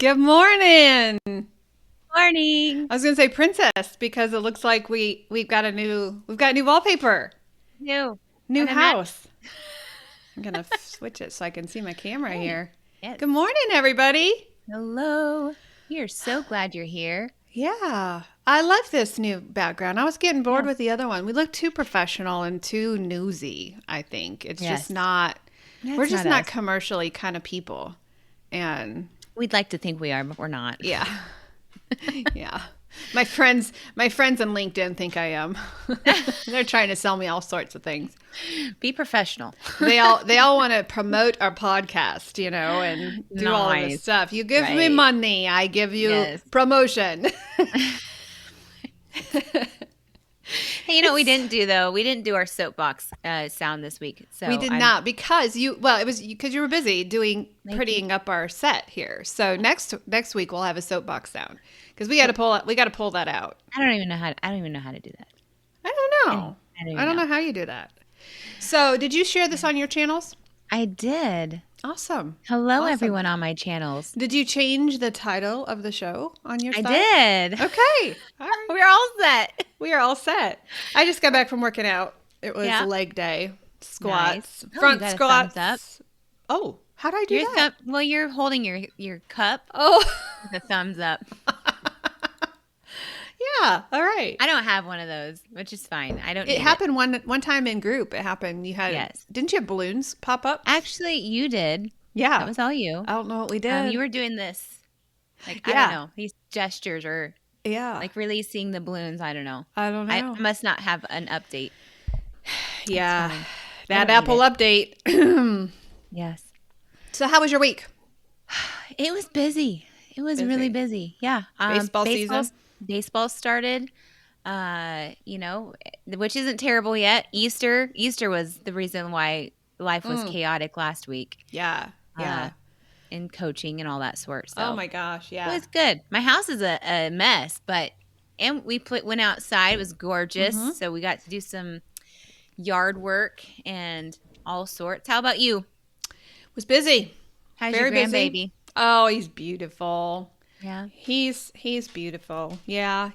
Good morning. Morning. I was gonna say princess because it looks like we've got new wallpaper, New house. I'm gonna switch it so I can see my camera here. Yes. Good morning, everybody. Hello. We are so glad you're here. Yeah, I love this new background. I was getting bored with the other one. We look too professional and too newsy. I think it's just not. We're just not commercially kind of people, and we'd like to think we are, but we're not. Yeah. Yeah. My friends on LinkedIn think I am. They're trying to sell me all sorts of things. Be professional. They all want to promote our podcast, and do all of this stuff. You give me money, I give you promotion. Hey, you know what we didn't do though? We didn't do our soapbox sound this week. So we did not because it was because you were busy prettying up our set here. So next week we'll have a soapbox sound because we got to pull that out. I don't even know how to do that. I don't know. I don't know how you do that. So did you share this on your channels? I did. Awesome. Hello, everyone on my channels. Did you change the title of the show on your site? I did. Okay. All right. We're all set. We are all set. I just got back from working out. It was leg day. Squats. Nice. Front squats. Thumbs up. Oh, how did I do that? Well, you're holding your cup. Oh. The thumbs up. Yeah. All right. I don't have one of those, which is fine. I don't. It happened one time in group. It happened. You had Didn't you have balloons pop up? Actually, you did. Yeah. That was all you. I don't know what we did. You were doing this. I don't know. These gestures or like releasing the balloons. I don't know. I don't know. I must not have an update. Yeah. That Apple update. Yes. So how was your week? It was busy. It was really busy. Yeah. Baseball season. Baseball started, which isn't terrible yet. Easter was the reason why life was chaotic last week. Yeah. Yeah. In coaching and all that sort. So oh my gosh. Yeah. It was good. My house is a mess, and we went outside. It was gorgeous. Mm-hmm. So we got to do some yard work and all sorts. How about you? Was busy. How's your grandbaby? Oh, he's beautiful. Yeah. He's beautiful. Yeah,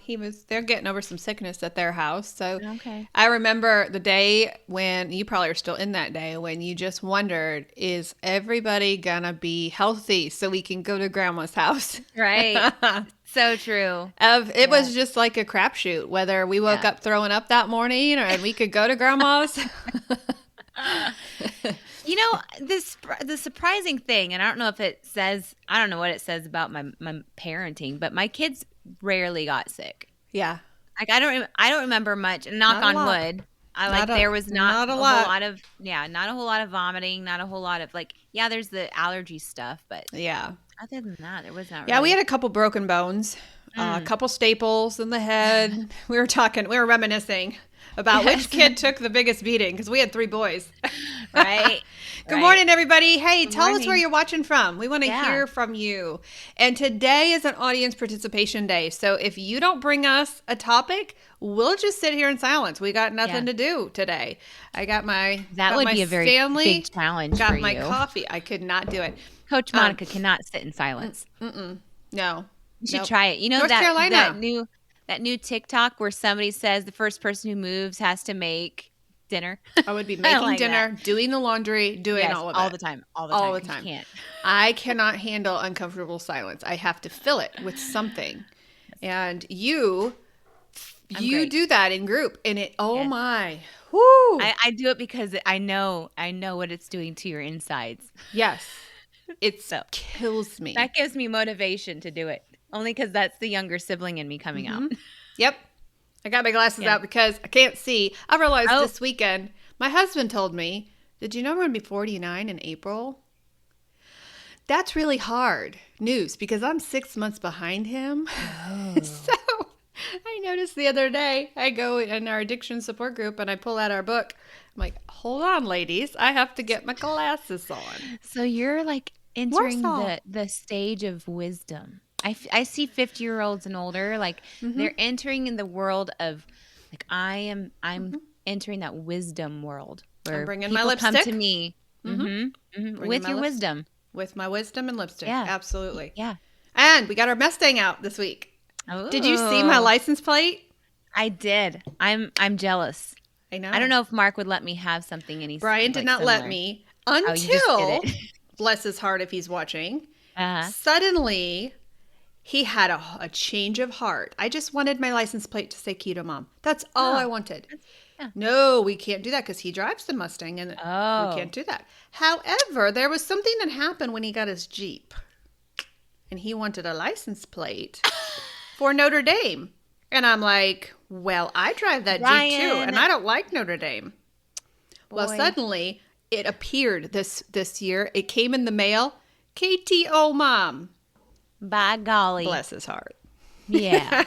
they're getting over some sickness at their house. So okay. I remember the day when you probably are still in that day when you just wondered, is everybody gonna be healthy so we can go to grandma's house? Right. So true. It was just like a crapshoot whether we woke up throwing up that morning and we could go to grandma's. The surprising thing, and I don't know what it says about my parenting, but my kids rarely got sick. Yeah. Like I don't remember much. Knock on wood. There was not a whole lot of vomiting, not a whole lot of there's the allergy stuff, but other than that, there was not. Yeah, we had a couple broken bones, a couple staples in the head. We were reminiscing about which kid took the biggest beating because we had 3 boys. Right. Good morning, everybody. Hey, tell us where you're watching from. We want to hear from you. And today is an audience participation day. So if you don't bring us a topic, we'll just sit here in silence. We got nothing to do today. I got my That would be a very big challenge for you. Got my coffee. I could not do it. Coach Monica cannot sit in silence. No. You should try it. You know North Carolina. that new TikTok where somebody says the first person who moves has to make dinner. I would be making dinner, doing the laundry, doing all of it. All the time. All the time. You can't. I cannot handle uncomfortable silence. I have to fill it with something. And you do that in group. And my. Whoo. I do it because I know what it's doing to your insides. Yes. It kills me. That gives me motivation to do it. Only because that's the younger sibling in me coming out. Yep. I got my glasses out because I can't see. I realized this weekend, my husband told me, did you know we're going to be 49 in April? That's really hard news because I'm 6 months behind him. Oh. So I noticed the other day, I go in our addiction support group and I pull out our book. I'm like, hold on, ladies. I have to get my glasses on. So you're like entering the stage of wisdom. I see 50-year-olds and older, they're entering in the world of, I'm entering that wisdom world where I'm bringing people my lipstick. come to me with your wisdom. With my wisdom and lipstick. Yeah. Absolutely. Yeah. And we got our Mustang out this week. Oh. Did you see my license plate? I did. I'm jealous. I know. I don't know if Mark would let me have something any Brian did not let me until, bless his heart if he's watching, suddenly he had a change of heart. I just wanted my license plate to say Keto Mom. That's all I wanted. No, we can't do that because he drives the Mustang and we can't do that. However, there was something that happened when he got his Jeep and he wanted a license plate for Notre Dame. And I'm like, well, I drive that Jeep too, and I don't like Notre Dame. Boy. Well, suddenly it appeared this year. It came in the mail. KTO Mom. By golly. Bless his heart. Yeah.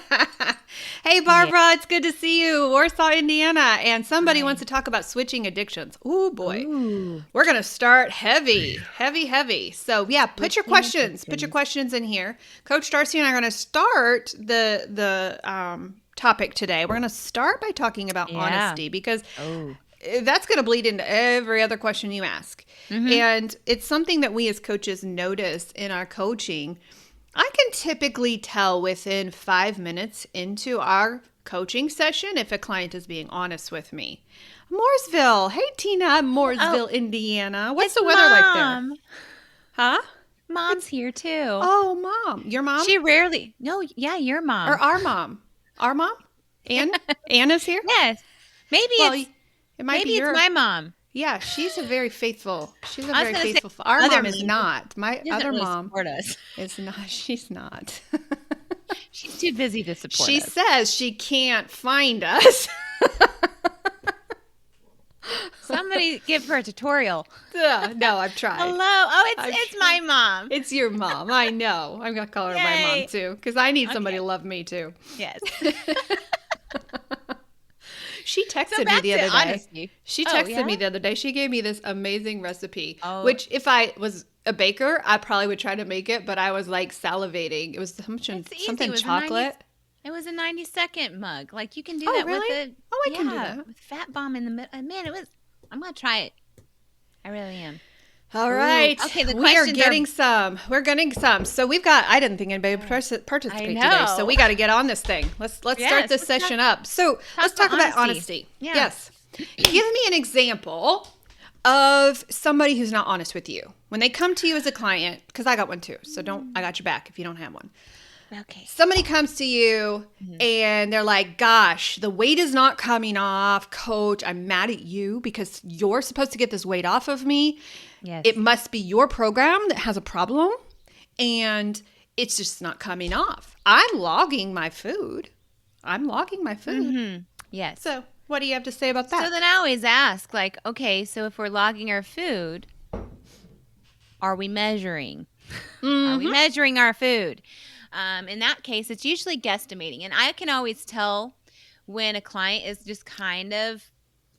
Hey, Barbara, it's good to see you. Warsaw, Indiana. And somebody wants to talk about switching addictions. Ooh, boy. Ooh. We're going to start heavy. So, yeah, put your questions. Put your questions in here. Coach Darcy and I are going to start the topic today. We're going to start by talking about honesty because that's going to bleed into every other question you ask. Mm-hmm. And it's something that we as coaches notice in our coaching. I can typically tell within 5 minutes into our coaching session if a client is being honest with me. Mooresville. Hey, Tina, Mooresville, Indiana. What's the weather like there? Huh? Mom's here too. Oh, Mom. Your mom? She rarely. No, yeah, your mom. Or our mom. Our mom? Anna's here? Yes. Maybe it's my mom. Yeah, she's a very faithful. Our mom is not. My other mom is not. She's not. She's too busy to support us. She says she can't find us. Somebody give her a tutorial. No, I've tried. Hello. Oh, it's my mom. It's your mom. I know. I'm going to call her my mom too because I need somebody to love me too. Yes. She texted me the other day. She texted me the other day. She gave me this amazing recipe, which if I was a baker, I probably would try to make it, but I was like salivating. It was something chocolate. It was a 90-second mug. Like you can do that with a I can do that. With fat bomb in the middle. Man, I'm going to try it. I really am. All right. Okay, we're getting some. So we've got, I didn't think anybody would participate today. So we got to get on this thing. Let's start this session up. So let's talk about honesty. Yeah. Yes. Give me an example of somebody who's not honest with you. When they come to you as a client, because I got one too. So I got your back if you don't have one. Okay. Somebody comes to you and they're like, gosh, the weight is not coming off. Coach, I'm mad at you because you're supposed to get this weight off of me. Yes. It must be your program that has a problem and it's just not coming off. I'm logging my food. Mm-hmm. Yes. So what do you have to say about that? So then I always ask, like, okay, so if we're logging our food, are we measuring? Mm-hmm. Are we measuring our food? In that case, it's usually guesstimating. And I can always tell when a client is just kind of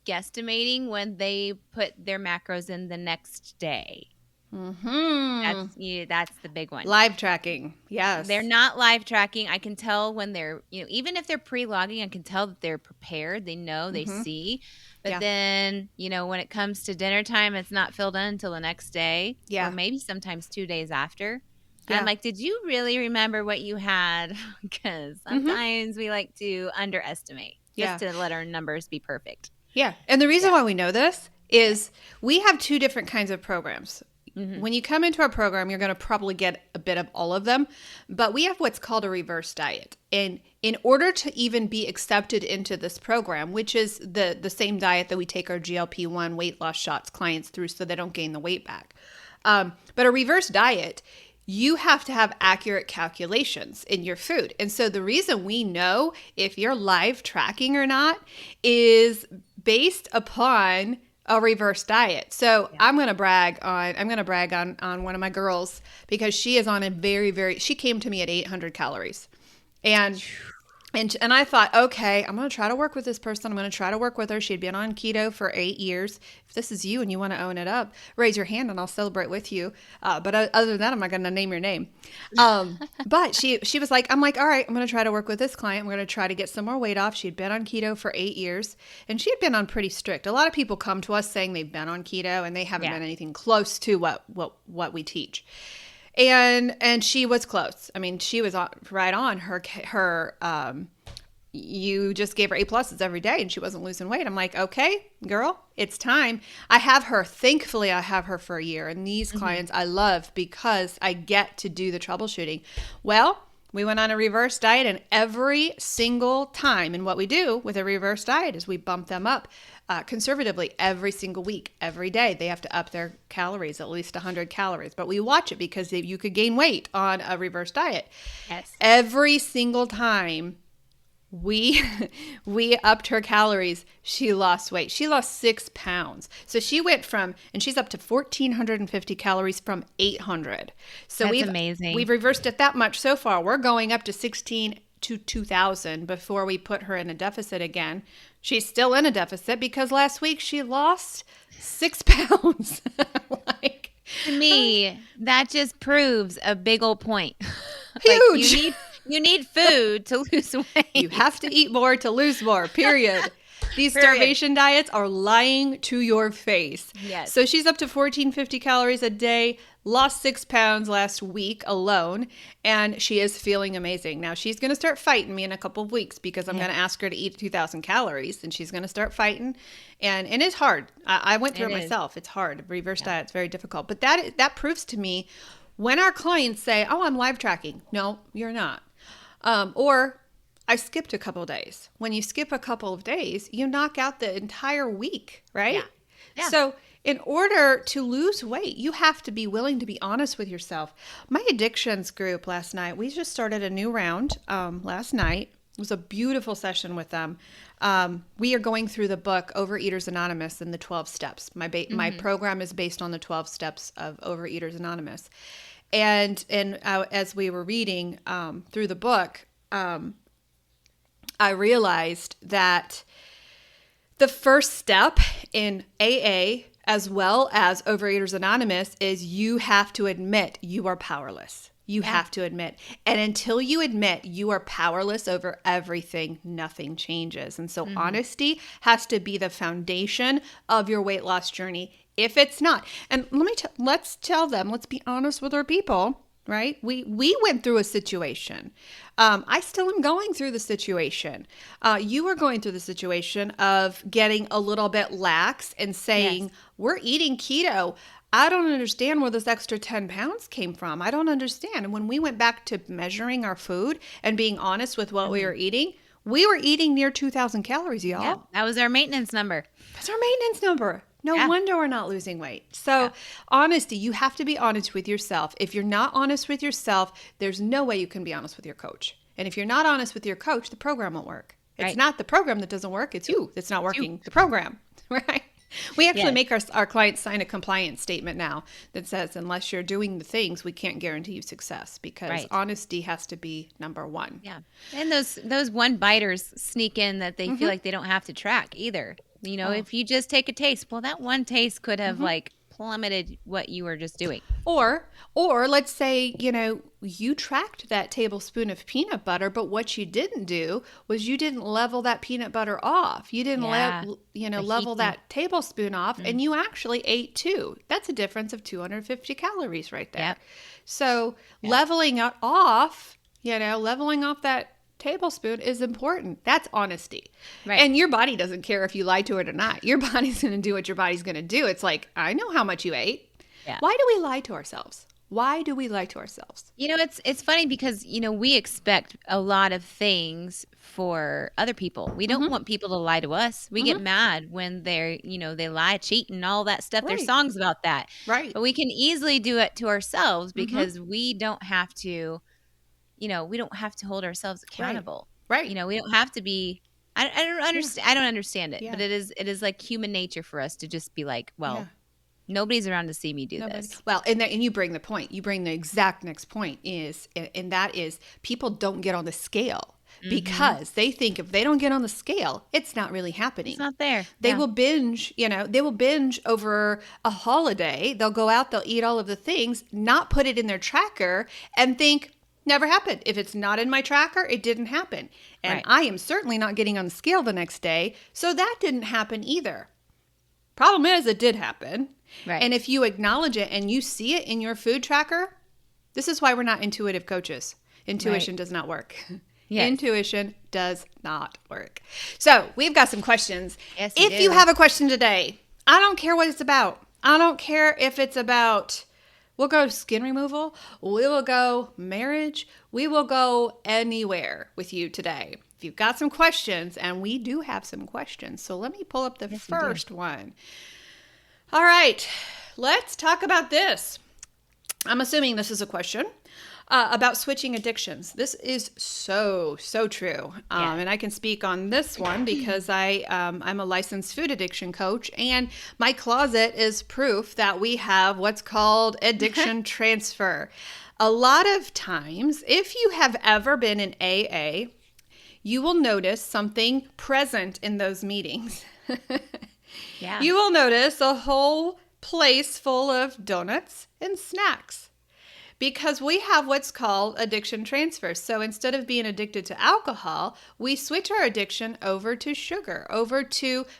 guesstimating when they put their macros in the next day. Mm-hmm. That's the big one. Live tracking. Yes. They're not live tracking. I can tell when they're, even if they're pre-logging, I can tell that they're prepared. They know, they see. But then, when it comes to dinner time, it's not filled in until the next day. Yeah. Or maybe sometimes 2 days after. Yeah. I'm like, did you really remember what you had? Because sometimes we like to underestimate just to let our numbers be perfect. Yeah. And the reason why we know this is we have two different kinds of programs. Mm-hmm. When you come into our program, you're going to probably get a bit of all of them. But we have what's called a reverse diet. And in order to even be accepted into this program, which is the same diet that we take our GLP-1 weight loss shots clients through so they don't gain the weight back. But a reverse diet, you have to have accurate calculations in your food. And so the reason we know if you're live tracking or not is based upon a reverse diet. So I'm going to brag on one of my girls because she is on a she came to me at 800 calories. And I thought, okay, I'm going to try to work with this person. I'm going to try to work with her. She'd been on keto for 8 years. If this is you and you want to own it up, raise your hand and I'll celebrate with you. But other than that, I'm not going to name your name. But she was like, I'm like, all right, I'm going to try to work with this client. I'm going to try to get some more weight off. She'd been on keto for 8 years and she had been on pretty strict. A lot of people come to us saying they've been on keto and they haven't been anything close to what we teach. And she was close. I mean, she was right on her you just gave her A+ every day and she wasn't losing weight. I'm like, okay, girl, it's time. Thankfully I have her for a year. And these clients I love because I get to do the troubleshooting. Well, we went on a reverse diet, and every single time, and what we do with a reverse diet is we bump them up conservatively every single week, every day. They have to up their calories, at least 100 calories. But we watch it because you could gain weight on a reverse diet. Yes. Every single time we upped her calories, she lost weight. She lost 6 pounds. So she went from, and she's up to 1,450 calories from 800. So That's amazing. We've reversed it that much so far. We're going up to 16 to 2,000 before we put her in a deficit again. She's still in a deficit because last week she lost 6 pounds. To me, that just proves a big old point. Huge. You need food to lose weight. You have to eat more to lose more, period. These starvation diets are lying to your face. Yes. So she's up to 1,450 calories a day, lost 6 pounds last week alone, and she is feeling amazing. Now, she's going to start fighting me in a couple of weeks because I'm going to ask her to eat 2,000 calories, and she's going to start fighting. And it's hard. I went through it myself. It's hard. Reverse diet is very difficult. But that proves to me when our clients say, oh, I'm live tracking. No, you're not. Or I skipped a couple of days. When you skip a couple of days, you knock out the entire week, right? Yeah. So in order to lose weight, you have to be willing to be honest with yourself. My addictions group last night, we just started a new round last night. It was a beautiful session with them. We are going through the book Overeaters Anonymous and the 12 steps. My program is based on the 12 steps of Overeaters Anonymous. And as we were reading through the book, I realized that the first step in AA as well as Overeaters Anonymous is you have to admit you are powerless. You have to admit. And until you admit you are powerless over everything, nothing changes. And so honesty has to be the foundation of your weight loss journey. If it's not, and let's tell them, let's be honest with our people, right? We went through a situation. I still am going through the situation. You are going through the situation of getting a little bit lax and saying, we're eating keto. I don't understand where this extra 10 pounds came from. I don't understand. And when we went back to measuring our food and being honest with what we were eating near 2,000 calories, y'all. Yeah, that was our maintenance number. That's our maintenance number. No wonder we're not losing weight. So honesty, you have to be honest with yourself. If you're not honest with yourself, there's no way you can be honest with your coach. And if you're not honest with your coach, the program won't work. It's not the program that doesn't work. It's you that's not working the program, right? We actually make our clients sign a compliance statement now that says, unless you're doing the things, we can't guarantee you success because honesty has to be number one. Yeah. And those one biters sneak in that they feel like they don't have to track either. You know, if you just take a taste, well, that one taste could have plummeted what you were just doing. Or let's say, you tracked that tablespoon of peanut butter, but what you didn't do was you didn't level that peanut butter off. You didn't level that tablespoon off, and you actually ate 2. That's a difference of 250 calories right there. Yep. So leveling it off, leveling off that tablespoon is important. That's honesty. Right. And your body doesn't care if you lie to it or not. Your body's going to do what your body's going to do. It's like, I know how much you ate. Yeah. Why do we lie to ourselves? Why do we lie to ourselves? It's funny because, we expect a lot of things for other people. We don't want people to lie to us. We get mad when they lie, cheat, and all that stuff. There's songs about that. Right. But we can easily do it to ourselves because we don't have to, we don't have to hold ourselves accountable. Right. We don't have to be, I don't understand. I don't understand it, but it is like human nature for us to just be like, well, nobody's around to see me do this. Well, and you bring the point. You bring the exact next point and that is people don't get on the scale because they think if they don't get on the scale, it's not really happening. It's not there. They will binge, they will binge over a holiday. They'll go out, they'll eat all of the things, not put it in their tracker and think, never happened. If it's not in my tracker, it didn't happen. And I am certainly not getting on the scale the next day. So that didn't happen either. Problem is, it did happen. Right. And if you acknowledge it and you see it in your food tracker, This is why we're not intuitive coaches. Intuition does not work. Yes. Intuition does not work. So we've got some questions. Yes, if you have a question today, I don't care what it's about. I don't care if it's about, we'll go skin removal. We will go marriage. We will go anywhere with you today. If you've got some questions, and we do have some questions. So let me pull up the first one. All right. Let's talk about this. I'm assuming this is a question. About switching addictions. This is so true. And I can speak on this one because I'm a licensed food addiction coach, and my closet is proof that we have what's called addiction transfer. A lot of times, if you have ever been in AA, you will notice something present in those meetings. You will notice a whole place full of donuts and snacks. Because we have what's called addiction transfer. So instead of being addicted to alcohol, we switch our addiction over to sugar,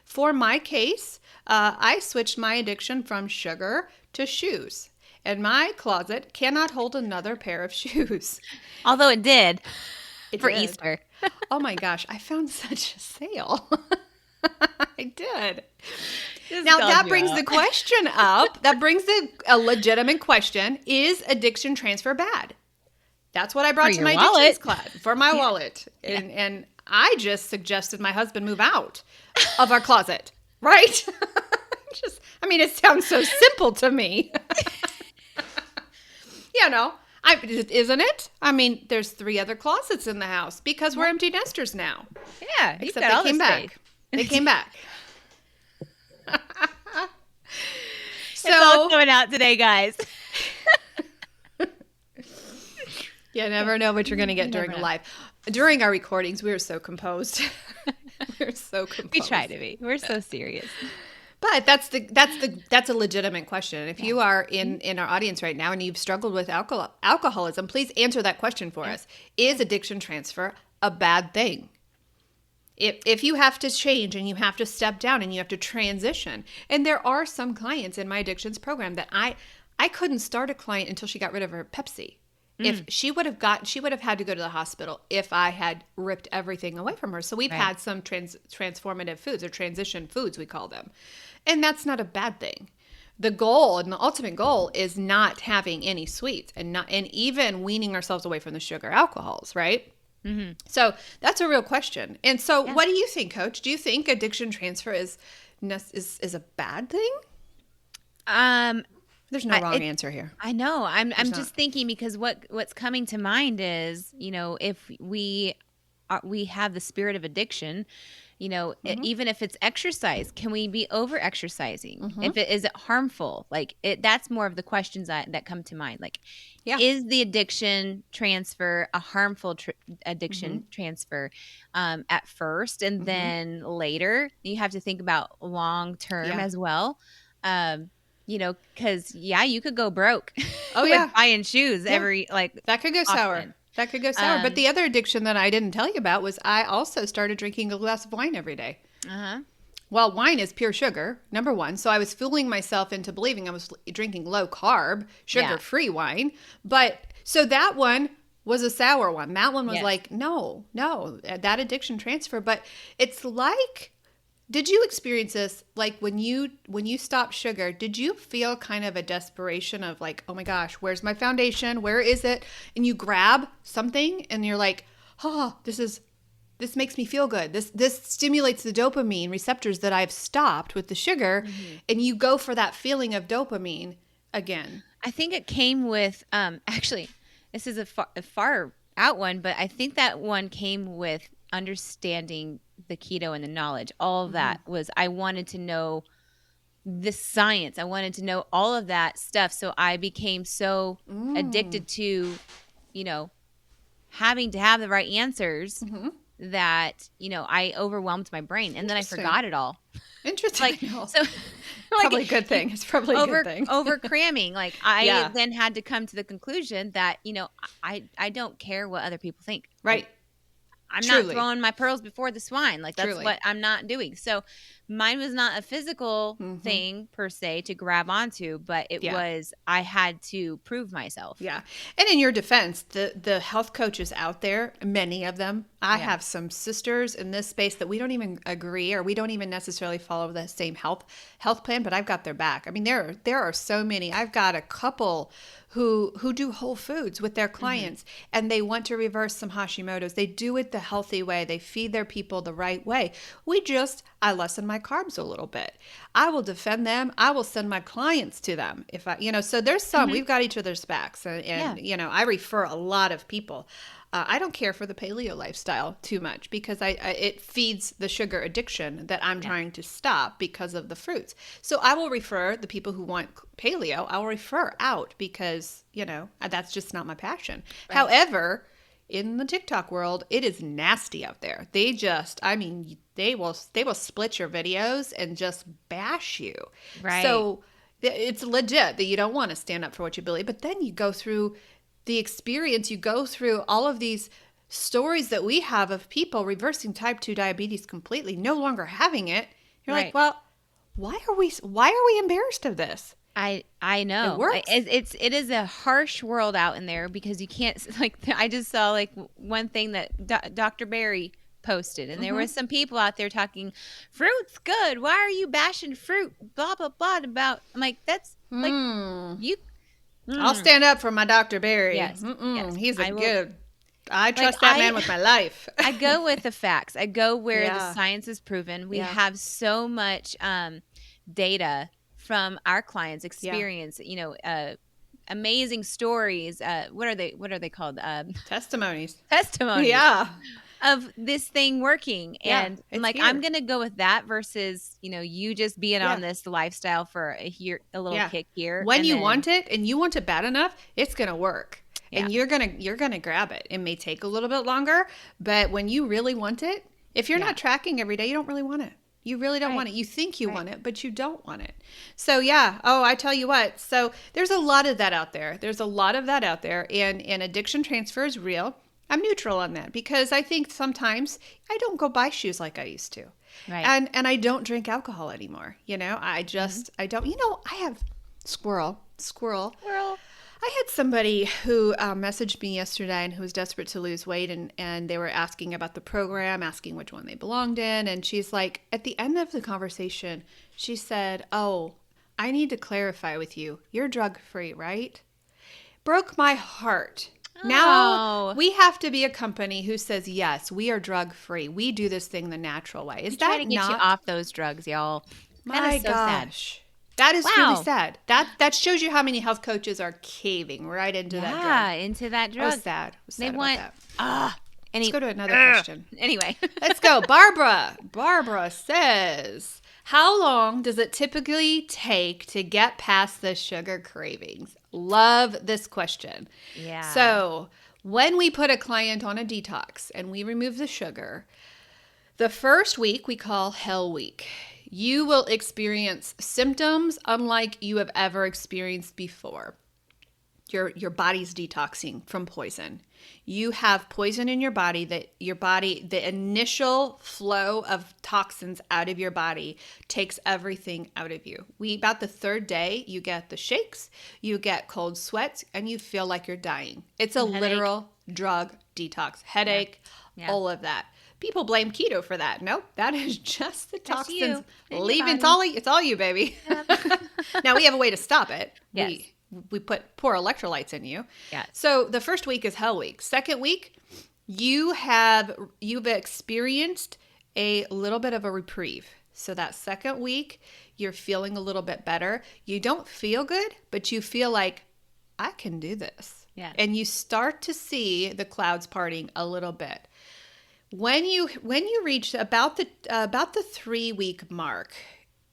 for my case, I switched my addiction from sugar to shoes. And my closet cannot hold another pair of shoes. Although it did for Easter. Oh my gosh, I found such a sale. I did. Now that brings the question up. That brings a legitimate question. Is addiction transfer bad? That's what I brought to my addictions class for my wallet. And I just suggested my husband move out of our closet, right? It sounds so simple to me. Isn't it? There's 3 other closets in the house because we're empty nesters now. Yeah, except they came back. They came back. So, it's all coming out today, guys. You never know what you're going to get during a live. During our recordings, we were so composed. We try to be. We're so serious. But that's a legitimate question. If you are in our audience right now and you've struggled with alcoholism, please answer that question for us. Is addiction transfer a bad thing? If you have to change and you have to step down and you have to transition, and there are some clients in my addictions program that I couldn't start a client until she got rid of her Pepsi. If she would have had to go to the hospital if I had ripped everything away from her. So we've had some transformative foods, or transition foods we call them. And that's not a bad thing. The goal and the ultimate goal is not having any sweets and even weaning ourselves away from the sugar alcohols, right? Mm-hmm. So that's a real question. And so what do you think, Coach? Do you think addiction transfer is a bad thing? There's no wrong answer here. I know. I'm just thinking, because what's coming to mind is, if we have the spirit of addiction, even if it's exercise, can we be over exercising? Mm-hmm. Is it harmful? That's more of the questions that come to mind. Is the addiction transfer a harmful addiction transfer at first, and then later you have to think about long term as well. Because you could go broke. Buying shoes every that could go sour. That could go sour. But the other addiction that I didn't tell you about was I also started drinking a glass of wine every day. Well, wine is pure sugar, number one. So I was fooling myself into believing I was drinking low carb, sugar-free wine. But so that one was a sour one. That one was no, that addiction transfer. But it's like, did you experience this? When you stopped sugar, did you feel kind of a desperation of oh my gosh, where's my foundation? Where is it? And you grab something and you're like, this makes me feel good. This stimulates the dopamine receptors that I've stopped with the sugar. Mm-hmm. And you go for that feeling of dopamine again. I think it came with, actually, this is a far out one, but I think that one came with understanding the keto and the knowledge. All of that was, I wanted to know the science. I wanted to know all of that stuff. So I became so addicted to, having to have the right answers that, I overwhelmed my brain, and then I forgot it all. Interesting. Probably a good thing. It's probably a good thing. Over cramming. I then had to come to the conclusion that, I don't care what other people think. Right. I'm not throwing my pearls before the swine. That's what I'm not doing. So mine was not a physical thing per se to grab onto, but it was, I had to prove myself. Yeah. And in your defense, the health coaches out there, many of them, I have some sisters in this space that we don't even agree, or we don't even necessarily follow the same health plan, but I've got their back. I mean, there are so many. I've got a couple who do whole foods with their clients, and they want to reverse some Hashimoto's. They do it the healthy way. They feed their people the right way. I lessen my carbs a little bit. I will defend them. I will send my clients to them if so there's some, we've got each other's backs, and I refer a lot of people. I don't care for the paleo lifestyle too much because it feeds the sugar addiction that I'm trying to stop because of the fruits. So I will refer the people who want paleo, I will refer out because, that's just not my passion. Right. However, in the TikTok world, it is nasty out there. They will split your videos and just bash you. Right. So it's legit that you don't want to stand up for what you believe, but then you go through the experience, you go through all of these stories that we have of people reversing type 2 diabetes completely, no longer having it. You're like, well, why are we embarrassed of this? I know. It works. It is a harsh world out in there because you can't, I just saw one thing that Dr. Barry posted, and there was some people out there talking, fruit's good. Why are you bashing fruit? Blah, blah, blah about, I'm like, that's you. I'll stand up for my Dr. Barry. Yes. He's good. I trust that man with my life. I go with the facts. I go where the science is proven. We have so much data from our clients' experience. Amazing stories. What are they called? Testimonies. Yeah. Of this thing working. And I'm going to go with that versus, you just being on this lifestyle for a little kick here. When you want it and you want it bad enough, it's going to work. And you're going to grab it. It may take a little bit longer, but when you really want it, if you're not tracking every day, you don't really want it. You really don't want it. You think you want it, but you don't want it. So I tell you what. So there's a lot of that out there. And addiction transfer is real. I'm neutral on that because I think sometimes I don't go buy shoes like I used to. Right. And I don't drink alcohol anymore. I don't, I have squirrel. I had somebody who messaged me yesterday and who was desperate to lose weight, and they were asking about the program, asking which one they belonged in. And she's like, at the end of the conversation, she said, "Oh, I need to clarify with you. You're drug-free, right?" Broke my heart. Now we have to be a company who says, yes, we are drug-free. We do this thing the natural way. Is that trying to get you off those drugs, y'all? My gosh. That is really sad. That shows you how many health coaches are caving right into that drug. Yeah, into that drug. I was sad. They want Let's go to another question. Anyway. Let's go. Barbara says, how long does it typically take to get past the sugar cravings? Love this question. Yeah. So when we put a client on a detox and we remove the sugar, the first week we call Hell Week. You will experience symptoms unlike you have ever experienced before. Your body's detoxing from poison. You have poison in your body the initial flow of toxins out of your body takes everything out of you. About the third day, you get the shakes, you get cold sweats, and you feel like you're dying. It's a literal drug detox. Headache, all of that. People blame keto for that. Nope, that is just the toxins leaving. It's all you, baby. Yep. Now we have a way to stop it. Yes. We pour electrolytes in you. Yeah. So the first week is Hell Week. Second week, you've experienced a little bit of a reprieve. So that second week, you're feeling a little bit better. You don't feel good, but you feel like I can do this. Yeah. And you start to see the clouds parting a little bit. When you reach about the 3-week mark,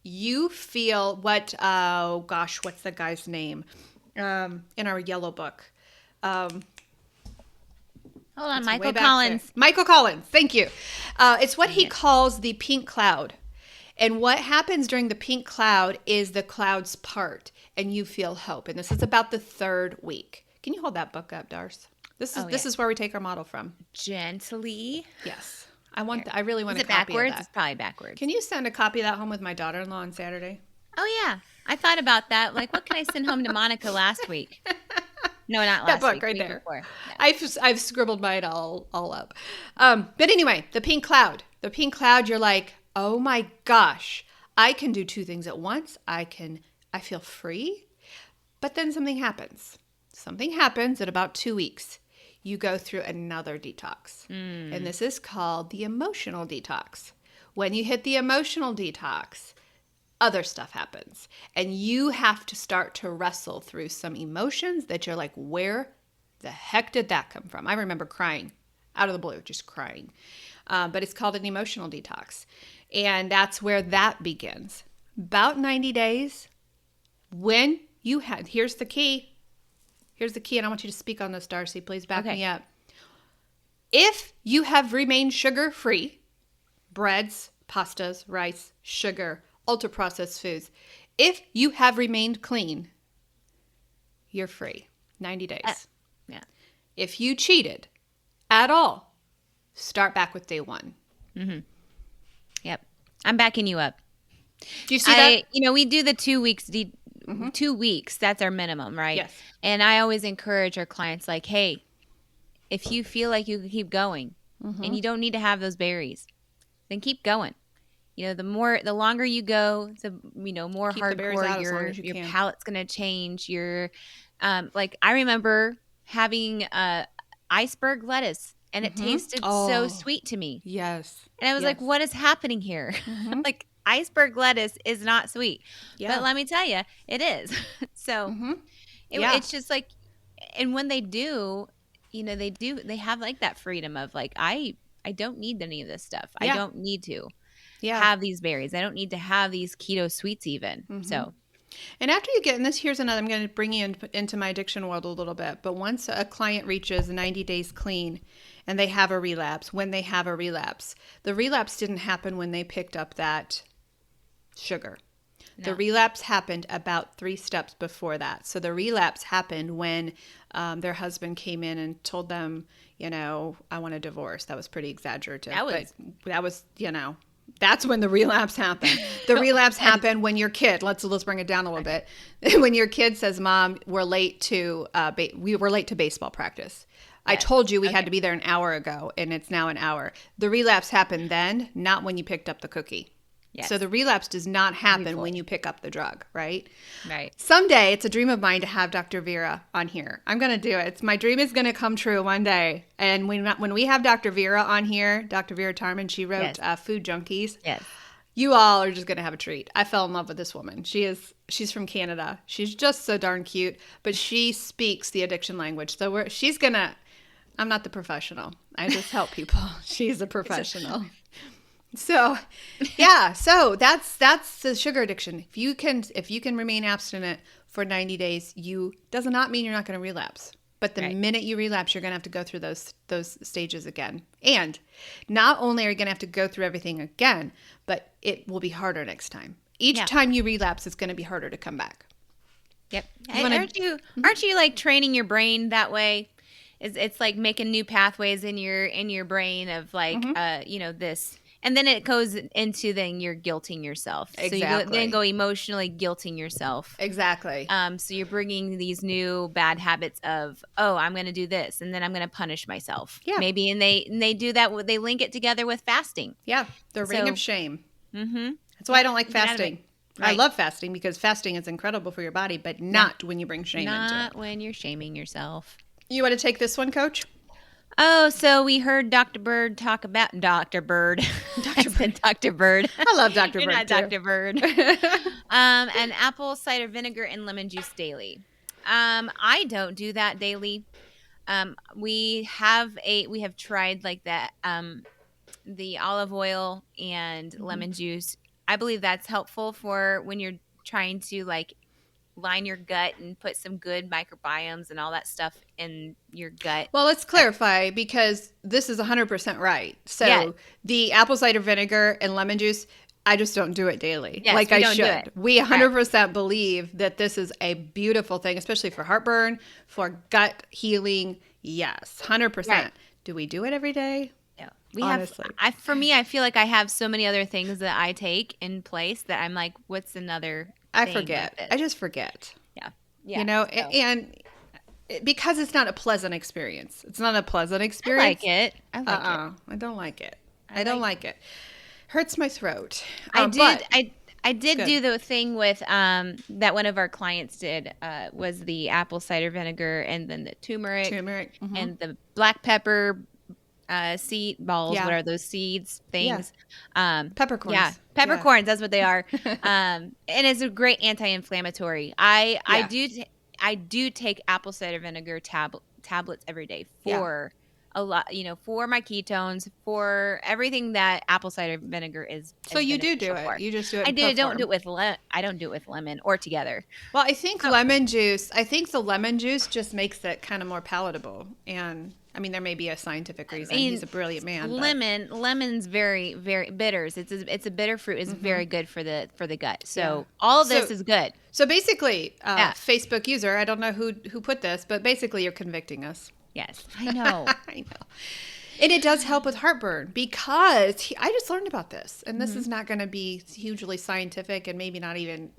you feel what's the guy's name in our yellow book? Hold on, Michael Collins. Michael Collins, thank you. It's what he calls the pink cloud. And what happens during the pink cloud is the clouds part and you feel hope. And this is about the 3rd week. Can you hold that book up, Darcy? This is where we take our model from. Gently. Yes. I really want Is a it copy backwards? of that. It's probably backwards. Can you send a copy of that home with my daughter-in-law on Saturday? Oh, yeah. I thought about that. Like, what can I send home to Monica last week? No, not last that book week. right Week there. before. Yeah. I've scribbled mine all up. But anyway, the pink cloud. The pink cloud, you're like, oh my gosh, I can do two things at once. I feel free. But then something happens. Something happens at about 2 weeks. You go through another detox. And this is called the emotional detox. When you hit the emotional detox, other stuff happens. And you have to start to wrestle through some emotions that you're like, where the heck did that come from? I remember crying out of the blue, just crying. But it's called an emotional detox. And that's where that begins. About 90 days, when you had, here's the key. Here's the key, and I want you to speak on this, Darcy. Please back me up. If you have remained sugar-free, breads, pastas, rice, sugar, ultra-processed foods, if you have remained clean, you're free. 90 days. Yeah. If you cheated at all, start back with day one. Mm-hmm. Yep. I'm backing you up. Do you see that? We do the 2 weeks 2 weeks, that's our minimum, right? Yes. And I always encourage our clients, like, hey, if you feel like you can keep going and you don't need to have those berries, then keep going. The longer you go, the more Keep the berries hardcore out as long as you your can. palate's going to change. Like I remember having iceberg lettuce, and it tasted so sweet to me. Yes. And I was like, what is happening here? Like, iceberg lettuce is not sweet. Yeah. But let me tell you, it is. So it's just like, and when they do, they have like that freedom of like, I don't need any of this stuff. I don't need to have these berries. I don't need to have these keto sweets even. So. And after you get in this, here's another, I'm going to bring you into my addiction world a little bit. But once a client reaches 90 days clean and they have a relapse, when they have a relapse, the relapse didn't happen when they picked up that sugar. No. The relapse happened about 3 steps before that. So the relapse happened when their husband came in and told them, I want a divorce. That was pretty exaggerative. That was, that's when the relapse happened. The relapse happened when your kid, let's bring it down a little bit. When your kid says, Mom, we're late to baseball practice. I told you we had to be there an hour ago, and it's now an hour. The relapse happened then, not when you picked up the cookie. Yes. So the relapse does not happen when you pick up the drug, right? Right. Someday, it's a dream of mine to have Dr. Vera on here. I'm going to do it. My dream is going to come true one day. And when we have Dr. Vera on here, Dr. Vera Tarman, she wrote Food Junkies. Yes. You all are just going to have a treat. I fell in love with this woman. She's from Canada. She's just so darn cute, but she speaks the addiction language. So she's going to, I'm not the professional. I just help people. She's a professional. So, so that's the sugar addiction. If you can remain abstinent for 90 days, does not mean you're not going to relapse. But the minute you relapse, you're going to have to go through those stages again. And not only are you going to have to go through everything again, but it will be harder next time. Each time you relapse, it's going to be harder to come back. Yep. Aren't you like training your brain that way? It's like making new pathways in your brain of like this. And then it goes into then you're guilting yourself. Exactly. So you then go emotionally guilting yourself. Exactly. So you're bringing these new bad habits of, I'm going to do this, and then I'm going to punish myself. Yeah. Maybe, and they do that. They link it together with fasting. Yeah. The ring of shame. Mm-hmm. That's why I don't like fasting. Right. I love fasting because fasting is incredible for your body, but not when you bring shame into it. Not when you're shaming yourself. You want to take this one, Coach? Oh, so we heard Dr. Bird talk about Dr. Bird. Dr. Bird. I love Dr. Bird. You're not too. Dr. Bird. And apple cider vinegar and lemon juice daily. I don't do that daily. We have tried like that. The olive oil and lemon juice. I believe that's helpful for when you're trying to like line your gut and put some good microbiomes and all that stuff in your gut. Well, let's clarify because this is 100% right. So the apple cider vinegar and lemon juice, I just don't do it daily like I should. We 100% believe that this is a beautiful thing, especially for heartburn, for gut healing. Yes, 100%. Right. Do we do it every day? honestly. For me, I feel like I have so many other things that I take in place that I'm like, what's another I thing forget. I just forget. Yeah. You know, and because it's not a pleasant experience. It's not a pleasant experience. I like it. I don't like it. I don't like it. Hurts my throat. I did do the thing with that one of our clients did was the apple cider vinegar and then the turmeric and the black pepper seed balls. What are those seeds things? Peppercorns. Yeah, peppercorns. That's what they are. And it's a great anti-inflammatory. I do take apple cider vinegar tablets every day for a lot, for my ketones, for everything that apple cider vinegar is. So you do it. For. You just do it. I don't do it with lemon or together. Well, I think lemon juice. I think the lemon juice just makes it kind of more palatable. And I mean, there may be a scientific reason. He's a brilliant man. Lemon's very, very bitters. It's a bitter fruit. It's very good for the gut. So all of this is good. So basically, Facebook user. I don't know who put this, but basically, you're convicting us. Yes, I know. I know. And it does help with heartburn because I just learned about this. And this is not going to be hugely scientific and maybe not even,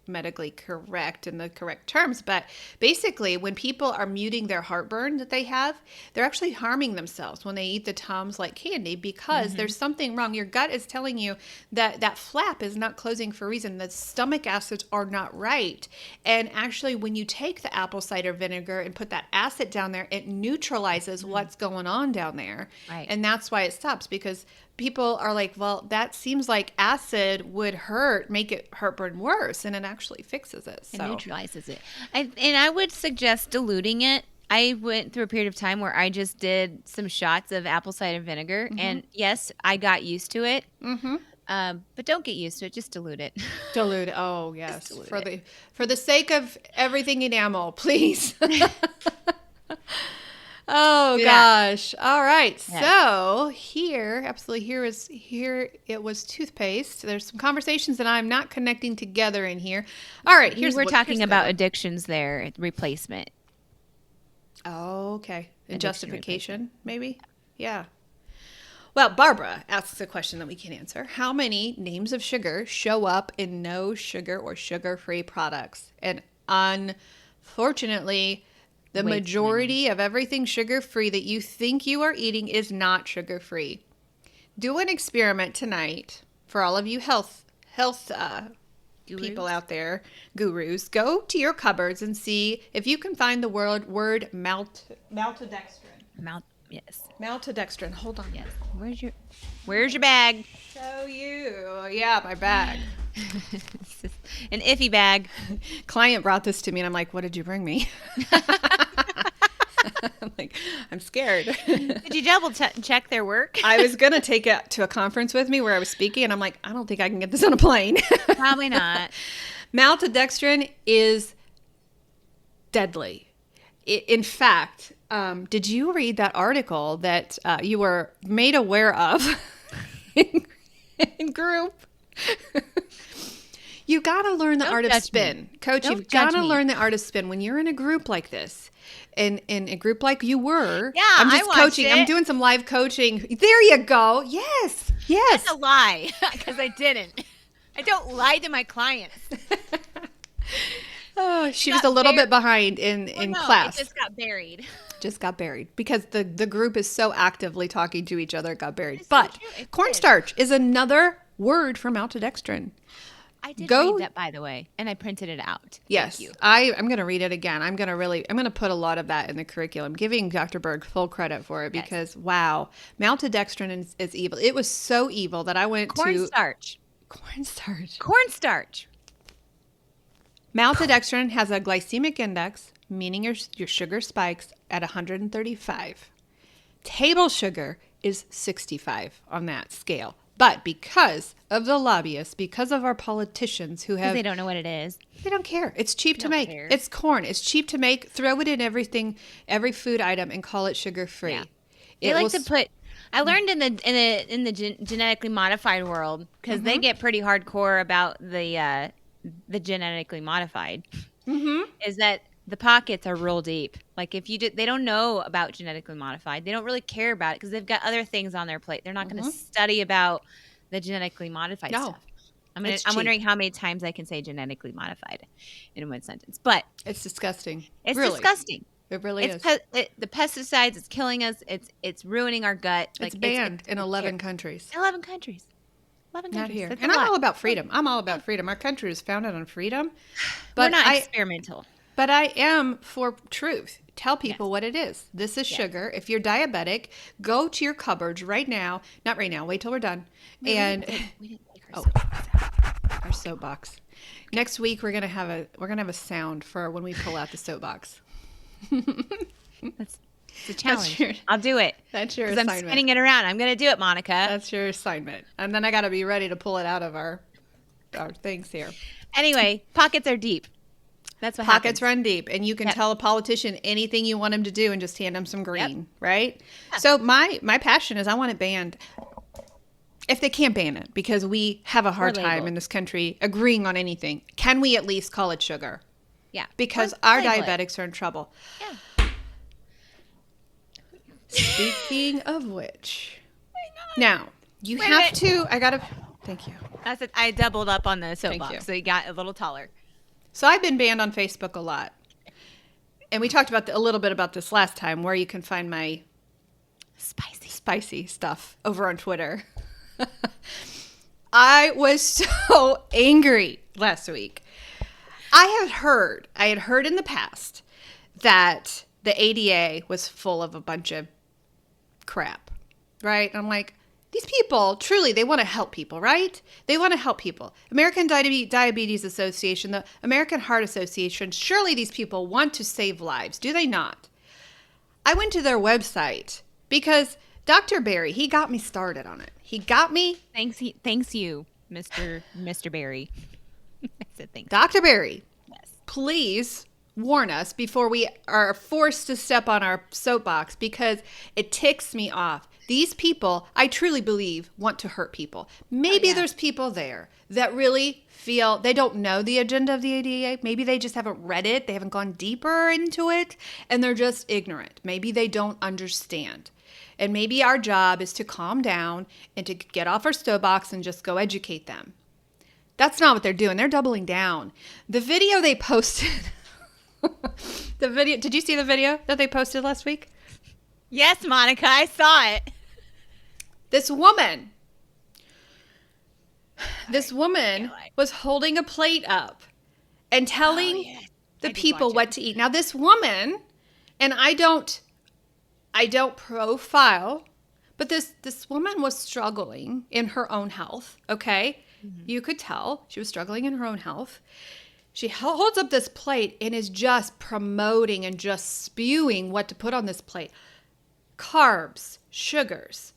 medically correct in the correct terms. But basically, when people are muting their heartburn that they have, they're actually harming themselves when they eat the Tums like candy because there's something wrong. Your gut is telling you that flap is not closing for a reason. The stomach acids are not right. And actually, when you take the apple cider vinegar and put that acid down there, it neutralizes what's going on down there. Right. And that's why it stops because people are like, well, that seems like acid would make it heartburn worse, and it actually fixes it. So. It neutralizes it. And I would suggest diluting it. I went through a period of time where I just did some shots of apple cider vinegar, and yes, I got used to it. But don't get used to it. Just dilute it. Dilute. Oh, yes. For the sake of everything enamel, please. Oh gosh. All right. Yeah. So here it was toothpaste. There's some conversations that I'm not connecting together in here. All right. We're talking about addictions there, replacement. Oh, okay. And justification, maybe? Yeah. Well, Barbara asks a question that we can answer. How many names of sugar show up in no sugar or sugar-free products? And unfortunately, the majority of everything sugar-free that you think you are eating is not sugar-free. Do an experiment tonight for all of you health people out there, gurus. Go to your cupboards and see if you can find the word maltodextrin. Yes. Maltodextrin. Hold on. Yes. Where's your bag? Show you. Yeah, my bag. An iffy bag. Client brought this to me and I'm like, what did you bring me? I'm like, I'm scared. Did you double check their work? I was going to take it to a conference with me where I was speaking and I'm like, I don't think I can get this on a plane. Probably not. Maltodextrin is deadly. In fact, did you read that article that you were made aware of in group? You got to learn the art of spin. Coach, you've got to learn the art of spin. When you're in a group like this, in a group like you were, I'm just coaching. I'm doing some live coaching. There you go. Yes. That's a lie because I didn't. I don't lie to my clients. Oh, she was a little bit behind in class. It just got buried. Because the group is so actively talking to each other, it got buried. But cornstarch is another word for maltodextrin. I did read that, by the way, and I printed it out. Yes. Thank you. I'm going to read it again. I'm going to put a lot of that in the curriculum, giving Dr. Berg full credit for it because, wow, maltodextrin is evil. It was so evil that I went Cornstarch. Maltodextrin has a glycemic index, meaning your sugar spikes at 135. Table sugar is 65 on that scale. But because of the lobbyists, because of our politicians who have... They don't know what it is. They don't care. It's cheap to make. It's corn. It's cheap to make. Throw it in every food item and call it sugar-free. Yeah. They like to put... I learned in the genetically modified world, because they get pretty hardcore about the genetically modified, is that the pockets are real deep. Like if you they don't know about genetically modified. They don't really care about it because they've got other things on their plate. They're not going to study about the genetically modified stuff. I'm wondering how many times I can say genetically modified in one sentence. But it's disgusting. It's disgusting. It really is. The pesticides, it's killing us. It's ruining our gut. It's banned in 11 countries. 11 countries. 11 Not countries. here. And I'm all about freedom. I'm all about freedom. Our country was founded on freedom. But we're not experimental. But I am for truth. Tell people what it is. This is sugar. If you're diabetic, go to your cupboards right now. Not right now. Wait till we're done. We didn't take our soapbox. Next week we're gonna have a sound for when we pull out the soapbox. It's a challenge. I'll do it. That's your assignment. I'm spinning it around. I'm gonna do it, Monica. That's your assignment. And then I got to be ready to pull it out of our things here. Anyway, pockets are deep. That's what pockets happens. Run deep, and you can tell a politician anything you want him to do and just hand him some green, right? Yeah. So my passion is I want it banned. If they can't ban it, because we have a hard time in this country agreeing on anything, can we at least call it sugar? Yeah. Because our diabetics are in trouble. Yeah. Speaking of which, now you have to. Thank you. That's it. I doubled up on the soapbox, so you got a little taller. So I've been banned on Facebook a lot, and we talked about a little bit about this last time, where you can find my spicy stuff over on Twitter. I was so angry last week. I had heard in the past that the ADA was full of a bunch of crap, right? And I'm like, these people, truly, they want to help people, right? They want to help people. American Diabetes Association, the American Heart Association, surely these people want to save lives, do they not? I went to their website because Dr. Barry, he got me started on it. He got me. Thanks you, Mr. Barry. I said thanks. Dr. Barry, please warn us before we are forced to step on our soapbox, because it ticks me off. These people, I truly believe, want to hurt people. Maybe there's people there that really feel they don't know the agenda of the ADA. Maybe they just haven't read it. They haven't gone deeper into it, and they're just ignorant. Maybe they don't understand. And maybe our job is to calm down and to get off our soapbox and just go educate them. That's not what they're doing. They're doubling down. The video they posted, did you see the video that they posted last week? Yes, Monica, I saw it. This woman was holding a plate up and telling the people what to eat. Now, this woman, and I don't profile, but this woman was struggling in her own health, okay? Mm-hmm. You could tell she was struggling in her own health. She holds up this plate and is just promoting and just spewing what to put on this plate. Carbs, sugars,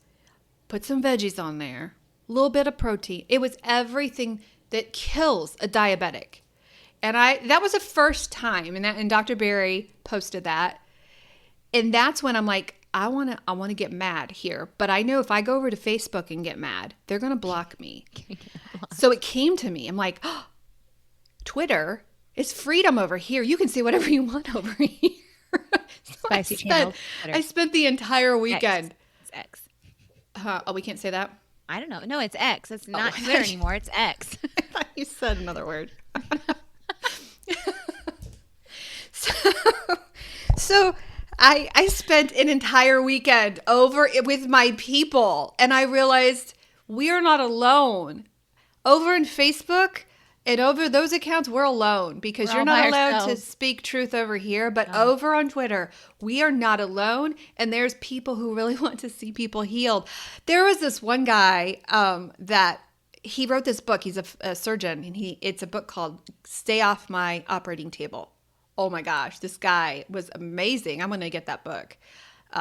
put some veggies on there, a little bit of protein. It was everything that kills a diabetic. And that was the first time, and Dr. Barry posted that. And that's when I'm like, I want to get mad here, but I know if I go over to Facebook and get mad, they're going to block me. So it came to me. I'm like, oh, Twitter is freedom over here. You can say whatever you want over here. Spicy channel. I spent the entire weekend. It's X. Oh, we can't say that? I don't know. No, it's X. It's not Twitter anymore. It's X. I thought you said another word. So I spent an entire weekend over with my people, and I realized we are not alone. Over in Facebook and over those accounts, we're alone, because you're not allowed to speak truth over here. But over on Twitter, we are not alone, and there's people who really want to see people healed. There was this one guy that he wrote this book. He's a surgeon, and it's a book called Stay Off My Operating Table. Oh my gosh, this guy was amazing. I'm going to get that book.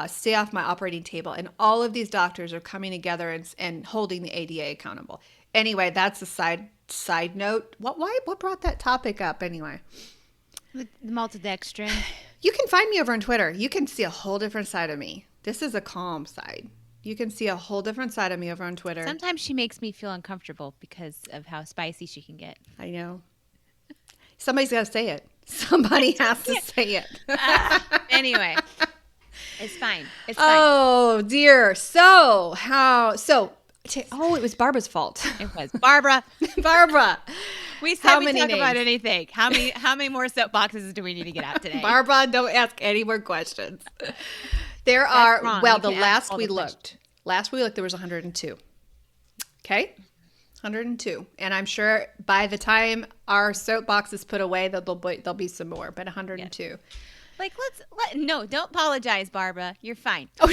Stay Off My Operating Table. And all of these doctors are coming together and holding the ADA accountable. Anyway, that's a side note. What brought that topic up anyway? The maltodextrin. You can find me over on Twitter. You can see a whole different side of me. This is a calm side. You can see a whole different side of me over on Twitter. Sometimes she makes me feel uncomfortable because of how spicy she can get. I know. Somebody's got to say it. Somebody has to say it. Anyway, it's fine. It's fine. Oh, dear. So, it was Barbara's fault. It was Barbara. Barbara. We said we talk about anything. How many more soapboxes do we need to get out today? Barbara, don't ask any more questions. There are, wrong. Well, last we looked, there was 102. Okay? 102. And I'm sure by the time our soapbox is put away, there'll be some more, but 102. Yes. Like, no, don't apologize, Barbara. You're fine. Oh,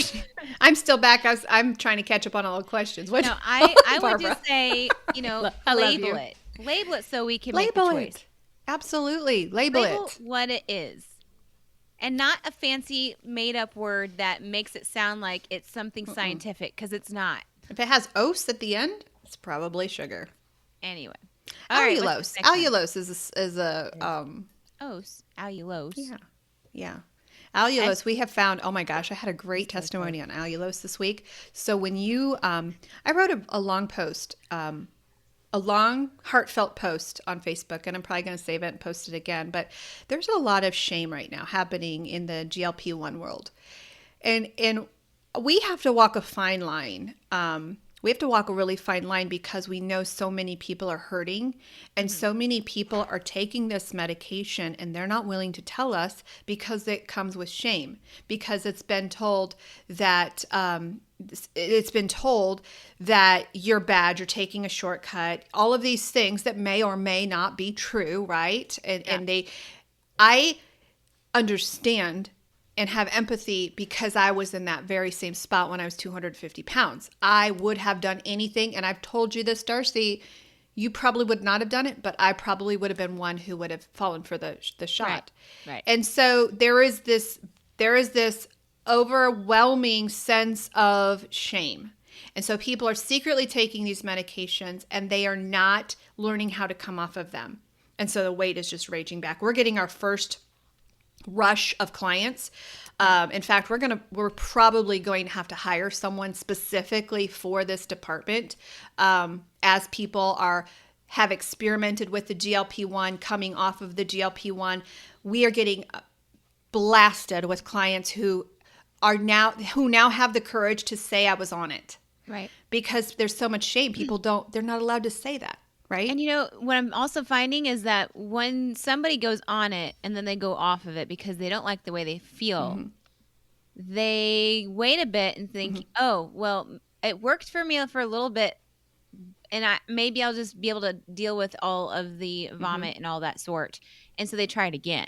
I'm still back. I'm trying to catch up on all the questions. No, I would just say, label it. Label it so we can make the choice. It. Absolutely. Label it. What it is. And not a fancy made-up word that makes it sound like it's something scientific, because it's not. If it has "-ose" at the end, it's probably sugar. Anyway. Allulose. Allulose is a Ose. Allulose. Yeah. Allulose, we have found, oh my gosh, I had a great testimony on allulose this week. So when you, I wrote a long post, a long heartfelt post on Facebook, and I'm probably going to save it and post it again, but there's a lot of shame right now happening in the GLP-1 world. And we have to walk a fine line. We have to walk a really fine line because we know so many people are hurting and so many people are taking this medication and they're not willing to tell us because it comes with shame, because it's been told that you're bad, you're taking a shortcut, all of these things that may or may not be true, right? And I understand and have empathy because I was in that very same spot when I was 250 pounds. I would have done anything, and I've told you this, Darcy, you probably would not have done it, but I probably would have been one who would have fallen for the shot. Right. And so there is this overwhelming sense of shame. And so people are secretly taking these medications and they are not learning how to come off of them. And so the weight is just raging back. We're getting our first rush of clients. In fact, we're probably going to have to hire someone specifically for this department, as people have experimented with the GLP-1, coming off of the GLP-1. We are getting blasted with clients who now have the courage to say I was on it. Right. Because there's so much shame. They're not allowed to say that. Right. And what I'm also finding is that when somebody goes on it and then they go off of it because they don't like the way they feel, they wait a bit and think, oh, well, it worked for me for a little bit, and maybe I'll just be able to deal with all of the vomit and all that sort. And so they try it again.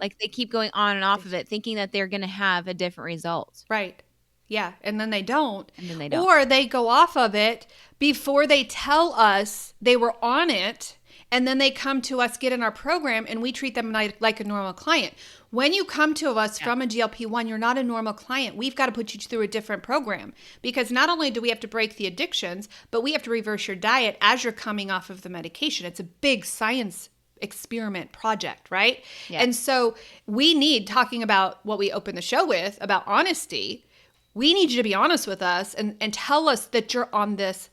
Like they keep going on and off of it, thinking that they're going to have a different result. Right. Yeah. And then they don't. Or they go off of it before they tell us they were on it. And then they come to us, get in our program, and we treat them like a normal client. When you come to us from a GLP-1, you're not a normal client. We've got to put you through a different program, because not only do we have to break the addictions, but we have to reverse your diet as you're coming off of the medication. It's a big science experiment project, right? Yeah. And so we need, talking about what we opened the show with, about honesty, we need you to be honest with us and tell us that you're on this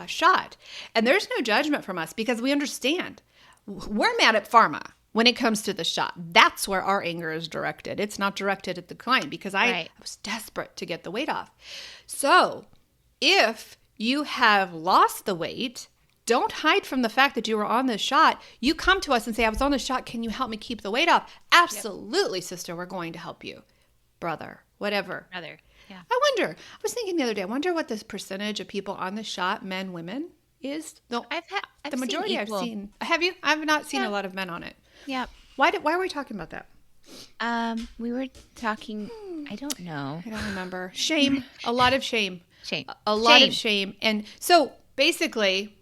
shot. And there's no judgment from us, because we understand. We're mad at pharma when it comes to the shot. That's where our anger is directed. It's not directed at the client, because I was desperate to get the weight off. So if you have lost the weight, don't hide from the fact that you were on this shot. You come to us and say, I was on the shot. Can you help me keep the weight off? Absolutely, sister. We're going to help you. Brother. Whatever. Yeah. I was thinking the other day, I wonder what this percentage of people on the shot, men, women, is. No, I've the majority seen I've seen. Have you? I've not seen a lot of men on it. Yeah. Why are we talking about that? We were talking, I don't know. I don't remember. Shame. A lot of shame. A lot of shame. And so basically,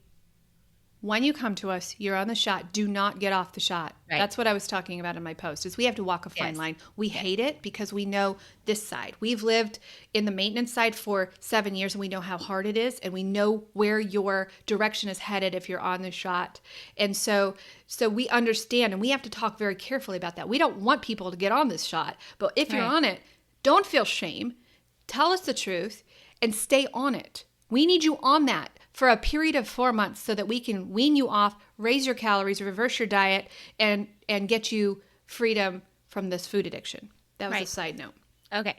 when you come to us, you're on the shot. Do not get off the shot. Right. That's what I was talking about in my post, is we have to walk a fine line. We hate it because we know this side. We've lived in the maintenance side for 7 years, and we know how hard it is, and we know where your direction is headed if you're on the shot. And so we understand, and we have to talk very carefully about that. We don't want people to get on this shot, but if you're on it, don't feel shame. Tell us the truth and stay on it. We need you on that for a period of 4 months so that we can wean you off raise your calories, reverse your diet, and get you freedom from this food addiction. That was a side note. Okay.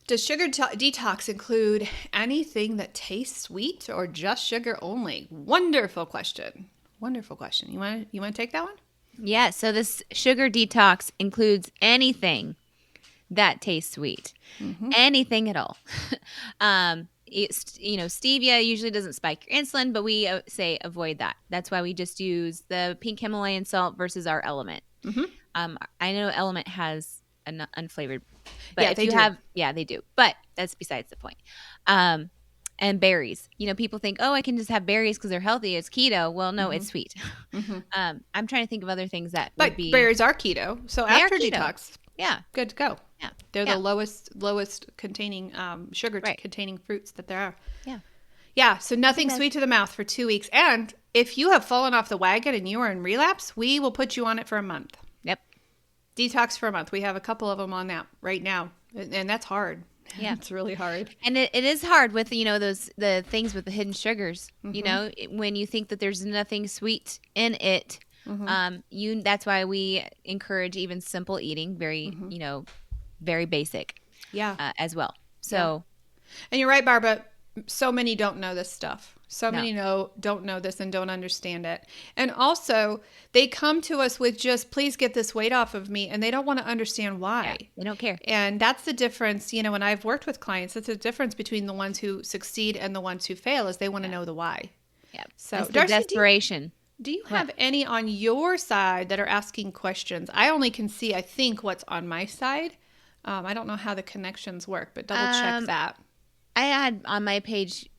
Does sugar detox include anything that tastes sweet or just sugar only? Wonderful question. Wonderful question. You want to take that one? Yeah. So this sugar detox includes anything that tastes sweet, anything at all. Stevia usually doesn't spike your insulin, but we say avoid that. That's why we just use the pink Himalayan salt versus our Element. I know Element has an unflavored, but if you have, they do. But that's besides the point. And berries. People think, I can just have berries because they're healthy. It's keto. Well, no, it's sweet. I'm trying to think of other things that would be. But berries are keto. So after detox, good to go. Yeah. They're the lowest containing sugar containing fruits that there are. Yeah. Yeah. So nothing sweet to the mouth for 2 weeks. And if you have fallen off the wagon and you are in relapse, we will put you on it for a month. Yep. Detox for a month. We have a couple of them on that right now. And that's hard. Yeah. It's really hard. And it is hard with, the things with the hidden sugars. When you think that there's nothing sweet in it, that's why we encourage even simple eating, very, very basic. Yeah. As well. So. And you're right, Barbara. So many don't know this stuff. So many don't know this and don't understand it. And also, they come to us with just, please get this weight off of me. And they don't want to understand why. Yeah, they don't care. And that's the difference. When I've worked with clients, that's the difference between the ones who succeed and the ones who fail is they want to know the why. Yeah. So, it's Darcy, desperation. Do you have any on your side that are asking questions? I only can see, I think, what's on my side. I don't know how the connections work, but double check that. I had on my page,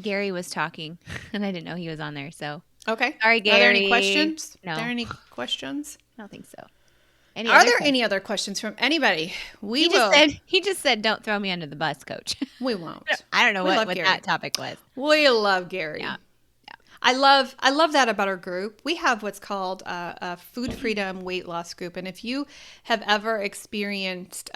Gary was talking, and I didn't know he was on there. So okay, sorry, Gary. Are there any questions? No. Are there any questions? I don't think so. Are there any other questions from anybody? He just said, "Don't throw me under the bus, Coach." We won't. I don't know what that topic was. We love Gary. Yeah. I love that about our group. We have what's called a food freedom weight loss group, and if you have ever experienced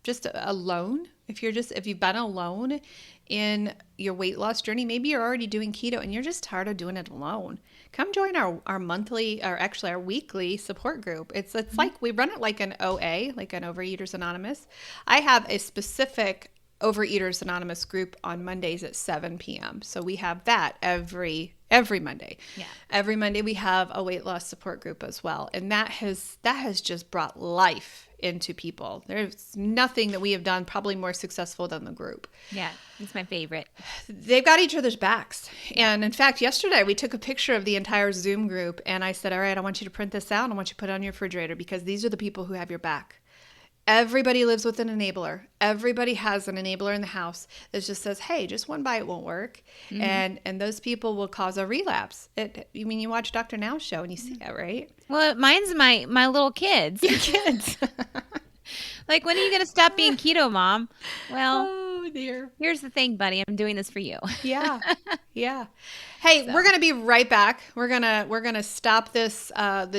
just alone, if you've been alone in your weight loss journey, maybe you're already doing keto and you're just tired of doing it alone, come join our monthly, or actually our weekly support group. It's like we run it like an OA, like an Overeaters Anonymous. I have a specific Overeaters Anonymous group on Mondays at 7 p.m. So we have that every Monday. Yeah. Every Monday we have a weight loss support group as well. And that has just brought life into people. There's nothing that we have done probably more successful than the group. Yeah, it's my favorite. They've got each other's backs. And in fact, yesterday we took a picture of the entire Zoom group and I said, all right, I want you to print this out. I want you to put it on your refrigerator because these are the people who have your back. Everybody lives with an enabler. Everybody has an enabler in the house that just says, hey, just one bite won't work. And those people will cause a relapse. You watch Dr. Now's show and you see that, right? Well, mine's my little kids. Your kids. Like, when are you going to stop being keto, Mom? Well, oh dear. Here's the thing, buddy. I'm doing this for you. Yeah. Hey, we're going to be right back. We're going to stop this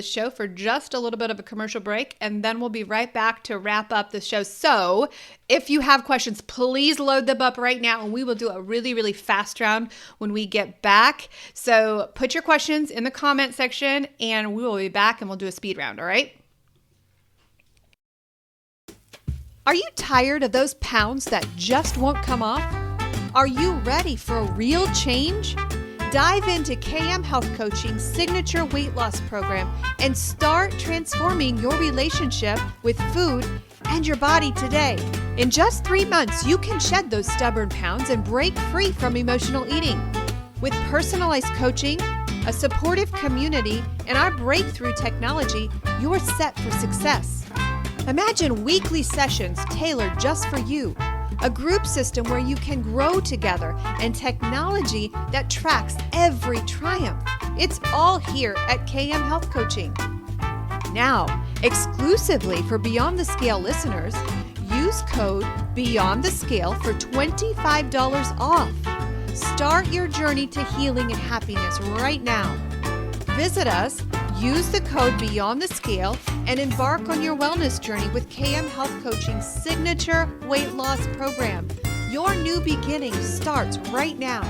show for just a little bit of a commercial break, and then we'll be right back to wrap up the show. So if you have questions, please load them up right now, and we will do a really, really fast round when we get back. So put your questions in the comment section, and we will be back, and we'll do a speed round, all right? Are you tired of those pounds that just won't come off? Are you ready for a real change? Dive into KM Health Coaching's signature weight loss program and start transforming your relationship with food and your body today. In just 3 months, you can shed those stubborn pounds and break free from emotional eating. With personalized coaching, a supportive community, and our breakthrough technology, you're set for success. Imagine weekly sessions tailored just for you, a group system where you can grow together, and technology that tracks every triumph. It's all here at KM Health Coaching. Now, exclusively for Beyond the Scale listeners, use code Beyond the Scale for $25 off. Start your journey to healing and happiness right now. Visit us, use the code Beyond the Scale, and embark on your wellness journey with KM Health Coaching's signature weight loss program. Your new beginning starts right now.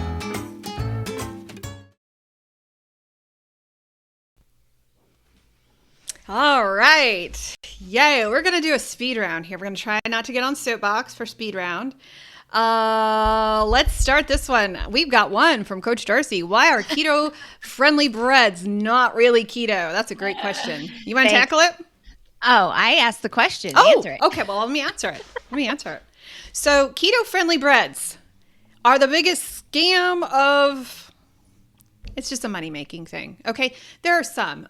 All right. Yay. We're going to do a speed round here. We're going to try not to get on soapbox for speed round. Let's start this one. We've got one from Coach Darcy. Why are keto-friendly breads not really keto? That's a great question. You want to tackle it? Oh, I asked the question. Answer it. Okay. Well, let me answer it. So keto-friendly breads are the biggest scam of... It's just a money-making thing, okay? There are some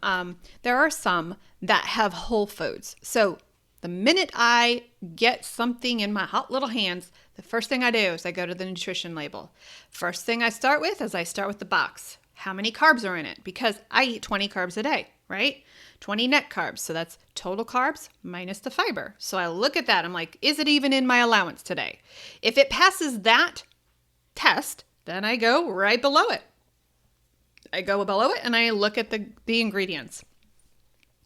that have whole foods. So the minute I get something in my hot little hands, the first thing I do is I go to the nutrition label. First thing I start with is I start with the box. How many carbs are in it? Because I eat 20 carbs a day, right? 20 net carbs. So that's total carbs minus the fiber. So I look at that. I'm like, is it even in my allowance today? If it passes that test, then I go right below it. I go below it and I look at the ingredients.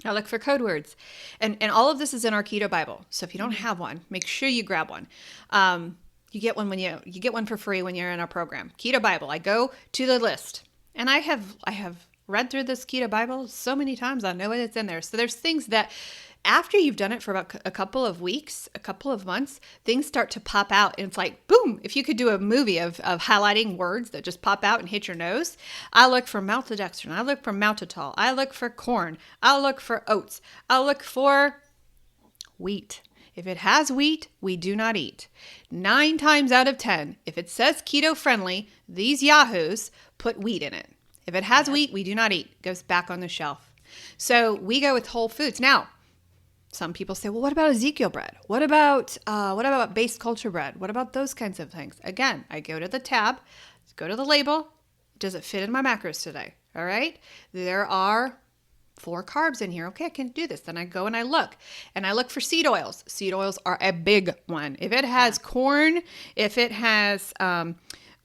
I look for code words. And all of this is in our keto Bible. So if you don't have one, make sure you grab one. You get one when you get one for free when you're in our program. Keto Bible. I go to the list. And I have read through this keto Bible so many times. I know it's in there. So there's things that after you've done it for about a couple of weeks, a couple of months, things start to pop out. And it's like, boom, if you could do a movie of highlighting words that just pop out and hit your nose. I look for maltodextrin. I look for maltitol. I look for corn. I look for oats. I look for wheat. If it has wheat, we do not eat. 9 times out of 10, if it says keto friendly, these yahoos put wheat in it. If it has wheat, we do not eat. It goes back on the shelf. So we go with whole foods. Now, some people say, well, what about Ezekiel bread? What about base culture bread? What about those kinds of things? Again, I go to the tab, go to the label. Does it fit in my macros today? All right. There are 4 carbs in here. Okay, I can do this. Then I go and I look for seed oils. Seed oils are a big one. If it has corn, if it has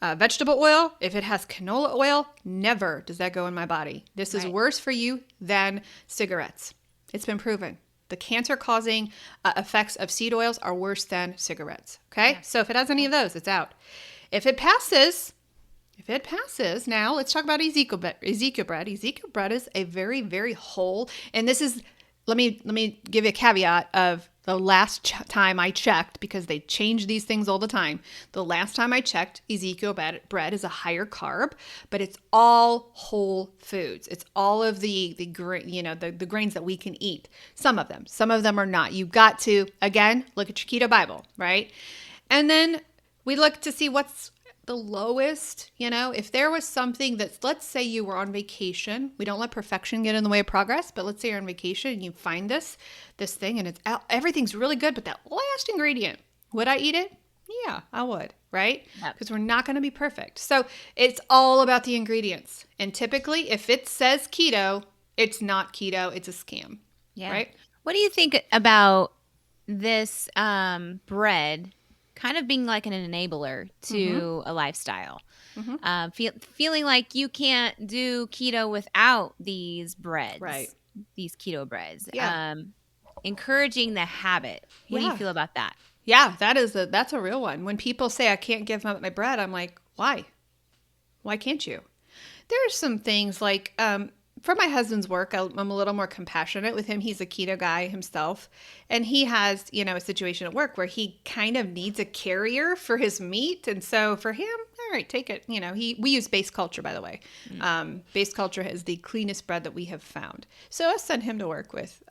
vegetable oil, if it has canola oil, never does that go in my body. This is worse for you than cigarettes. It's been proven. The cancer-causing effects of seed oils are worse than cigarettes, okay? Yeah. So if it has any of those, it's out. If it passes, now let's talk about Ezekiel bread. Ezekiel bread is a very, very whole, and this is, let me give you a caveat of the last time I checked, because they change these things all the time. The last time I checked, Ezekiel bread is a higher carb, but it's all whole foods. It's all of the grains that we can eat. Some of them are not. You've got to, again, look at your keto Bible, right? And then we look to see what's the lowest, if there was something that's, let's say you were on vacation. We don't let perfection get in the way of progress, but let's say you're on vacation and you find this thing and everything's really good, but that last ingredient, would I eat it? Yeah, I would, right? Because we're not going to be perfect. So it's all about the ingredients. And typically, if it says keto, it's not keto, it's a scam, right? What do you think about this bread kind of being like an enabler to a lifestyle? Feeling like you can't do keto without these breads, right? These keto breads. Encouraging the habit. What do you feel about that? Yeah, that's a real one. When people say I can't give up my bread, I'm like, why? Why can't you? There's some things like for my husband's work, I'm a little more compassionate with him. He's a keto guy himself. And he has, a situation at work where he kind of needs a carrier for his meat. And so for him, all right, take it. We use base culture, by the way. Base culture is the cleanest bread that we have found. So I send him to work with,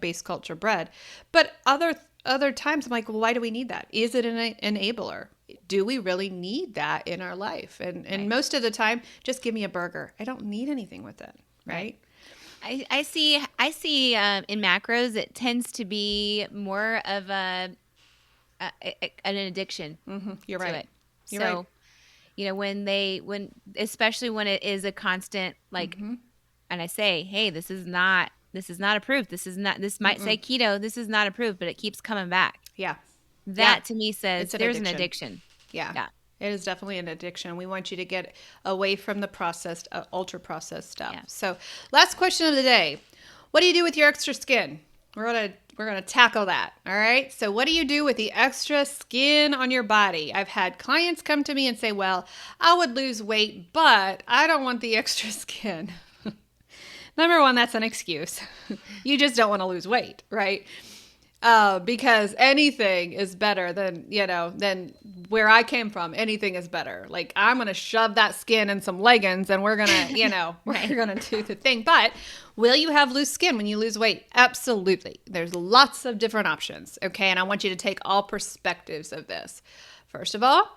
base culture bread. But other times I'm like, well, why do we need that? Is it an enabler? Do we really need that in our life? And most of the time, just give me a burger. I don't need anything with it. Right. I see in macros, it tends to be more of an addiction. You're right. So, especially when it is a constant, like, and I say, hey, this is not approved. This might say keto. This is not approved, but it keeps coming back. Yeah. That to me says there's an addiction. Yeah. It is definitely an addiction. We want you to get away from the processed, ultra processed stuff. Yeah. So, last question of the day: what do you do with your extra skin? We're gonna tackle that. All right. So, what do you do with the extra skin on your body? I've had clients come to me and say, "Well, I would lose weight, but I don't want the extra skin." number one, that's an excuse. You just don't want to lose weight, right? Because anything is better than where I came from. Anything is better. Like, I'm going to shove that skin in some leggings and we're going to, we're going to do the thing. But will you have loose skin when you lose weight? Absolutely. There's lots of different options. Okay. And I want you to take all perspectives of this. First of all,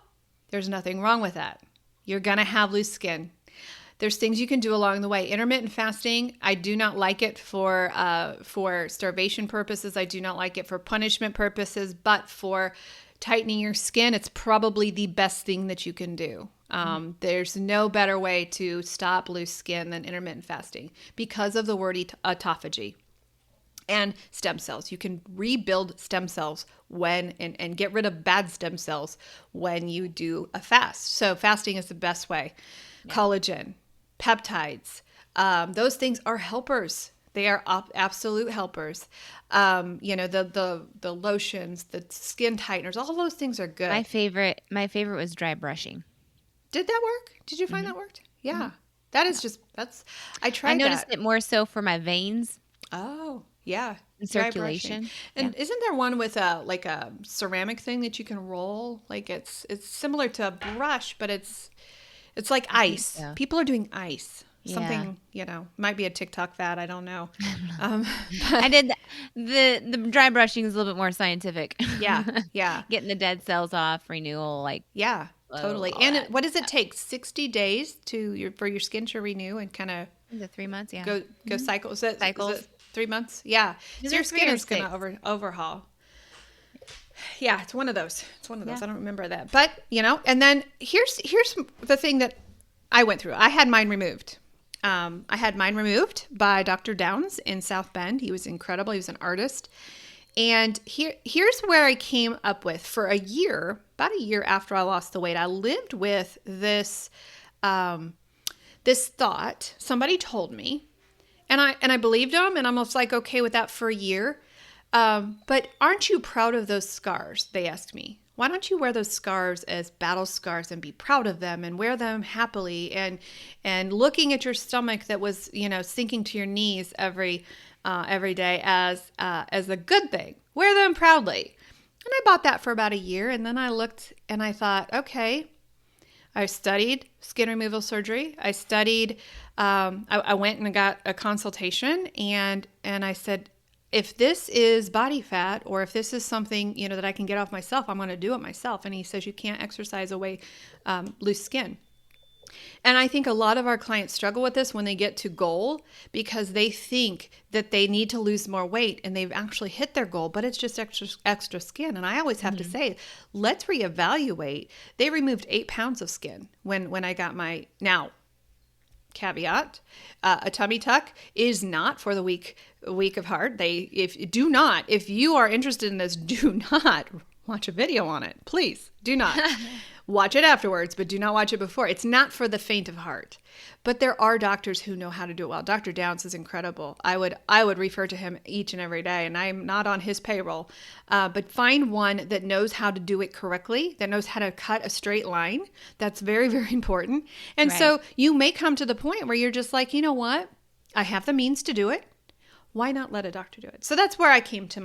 there's nothing wrong with that. You're going to have loose skin. There's things you can do along the way. Intermittent fasting, I do not like it for starvation purposes. I do not like it for punishment purposes, but for tightening your skin, it's probably the best thing that you can do. There's no better way to stop loose skin than intermittent fasting because of the word autophagy and stem cells. You can rebuild stem cells and get rid of bad stem cells when you do a fast. So fasting is the best way. Yeah. Collagen, peptides, those things are helpers. They are absolute helpers. The lotions, the skin tighteners, all those things are good. My favorite was dry brushing. Did that work? Did you find that worked? Yeah. Mm-hmm. That is I tried that. I noticed it more so for my veins. Oh, yeah. And circulation. And isn't there one with a ceramic thing that you can roll? Like it's similar to a brush, but it's like ice. So. People are doing ice. Something, might be a TikTok fad. I don't know. I did the dry brushing is a little bit more scientific. Yeah. Getting the dead cells off, renewal, yeah, totally. And what does it take? 60 days for your skin to renew and kind of 3 months. Yeah, go cycle. Is it 3 months? Yeah. So your skin is going to overhaul. Yeah, it's one of those. I don't remember that. But, and then here's the thing that I went through. I had mine removed. I had mine removed by Dr. Downs in South Bend. He was incredible. He was an artist. And here's where I came up with, for about a year after I lost the weight, I lived with this thought. Somebody told me, and I believed them, and I'm almost like okay with that for a year. But aren't you proud of those scars? They asked me. Why don't you wear those scars as battle scars and be proud of them and wear them happily and looking at your stomach that was, sinking to your knees every day as a good thing. Wear them proudly. And I bought that for about a year, and then I looked and I thought, okay, I studied skin removal surgery. I studied, I went and got a consultation, and I said, if this is body fat, or if this is something, that I can get off myself, I'm going to do it myself. And he says, you can't exercise away loose skin. And I think a lot of our clients struggle with this when they get to goal, because they think that they need to lose more weight and they've actually hit their goal, but it's just extra skin. And I always have to say, let's reevaluate. They removed 8 pounds of skin when I got now, caveat, a tummy tuck is not for the weak of heart. If you are interested in this, do not watch a video on it. Please do not. Watch it afterwards, but do not watch it before. It's not for the faint of heart. But there are doctors who know how to do it well. Dr. Downs is incredible. I would refer to him each and every day, and I'm not on his payroll. But find one that knows how to do it correctly, that knows how to cut a straight line. That's very, very important. And so you may come to the point where you're just like, you know what? I have the means to do it. Why not let a doctor do it? So that's where I came to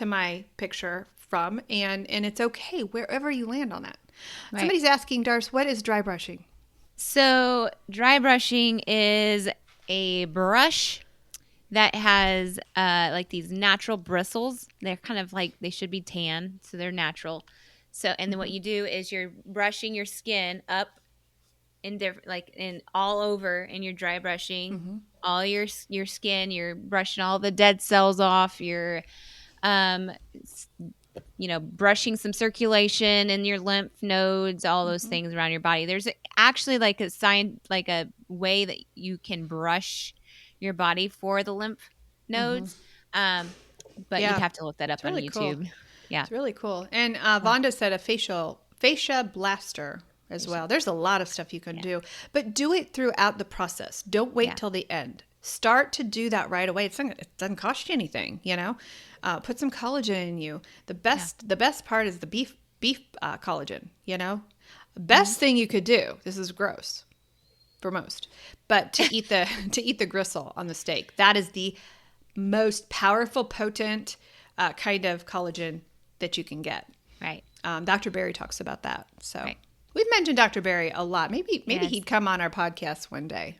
my picture from, and it's okay wherever you land on that. Right. Somebody's asking, Darcy, what is dry brushing? So dry brushing is a brush that has like these natural bristles. They're kind of like, they should be tan, so they're natural. So, and then what you do is you're brushing your skin up in all over, and you're dry brushing all your skin. You're brushing all the dead cells off. You're brushing some circulation in your lymph nodes, all those things around your body. There's actually like a way that you can brush your body for the lymph nodes. But you'd have to look that up on YouTube. Cool. Yeah. It's really cool. And Vonda said a fascia blaster as well. There's a lot of stuff you can do, but do it throughout the process. Don't wait till the end. Start to do that right away. It doesn't cost you anything, Put some collagen in you. The best part is the beef collagen, Best thing you could do. This is gross. for most. But to eat the gristle on the steak, that is the most powerful, potent kind of collagen that you can get. Right. Dr. Berry talks about that. So right. We've mentioned Dr. Berry a lot. Maybe he'd come on our podcast one day.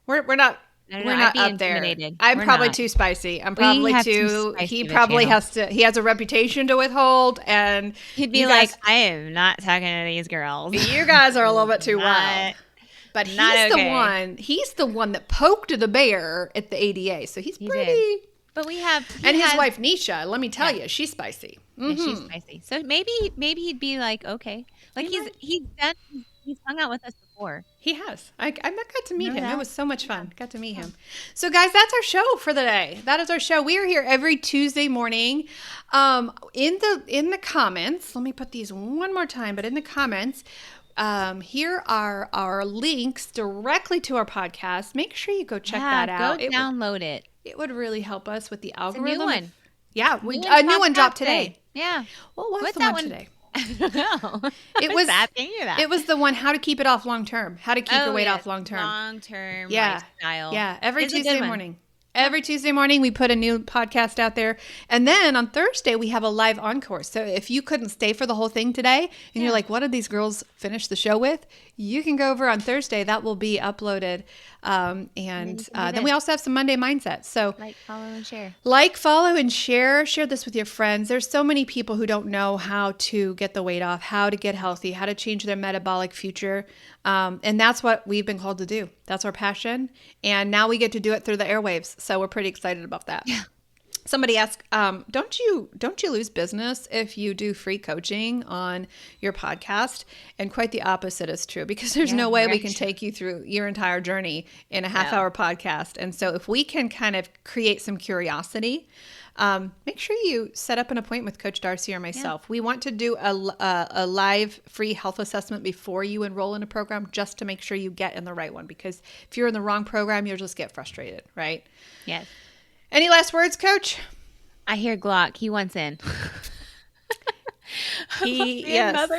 We're not up there. I'm probably too spicy. I'm probably too. He probably has to. He has a reputation to withhold, and he'd be like, "I am not talking to these girls. You guys are a little bit too wild." But he's the one that poked the bear at the ADA. So he's pretty. Did. But his wife Nisha. Let me tell you, she's spicy. Mm-hmm. Yeah, she's spicy. So maybe he'd be like, okay, like he's hung out with us before. He has. I got to meet him. It was so much fun. Got to meet him. So guys, that's our show for the day. That is our show. We are here every Tuesday morning. In the comments, let me put these one more time. But in the comments, here are our links directly to our podcast. Make sure you go check that out. Go download it. It would really help us with the algorithm. It's a new one. Yeah, a new one dropped today. Yeah. Well, what's the one today? I don't know. It was the one, how to keep it off long term. How to keep your weight off long term. Long term lifestyle. Yeah. Every Tuesday morning. Every Tuesday morning, we put a new podcast out there. And then on Thursday, we have a live encore. So if you couldn't stay for the whole thing today and you're like, what did these girls finish the show with? You can go over on Thursday. That will be uploaded. And then we also have some Monday Mindset. So like, follow, and share. Like, follow, and share. Share this with your friends. There's so many people who don't know how to get the weight off, how to get healthy, how to change their metabolic future. And that's what we've been called to do. That's our passion. And now we get to do it through the airwaves. So we're pretty excited about that. Yeah. Somebody asked, don't you lose business if you do free coaching on your podcast? And quite the opposite is true, because there's no way we can take you through your entire journey in a half-hour podcast. And so if we can kind of create some curiosity, make sure you set up an appointment with Coach Darcy or myself. Yeah. We want to do a live free health assessment before you enroll in a program, just to make sure you get in the right one. Because if you're in the wrong program, you'll just get frustrated, right? Yes. Any last words, Coach? I hear Glock. He wants in. Yes.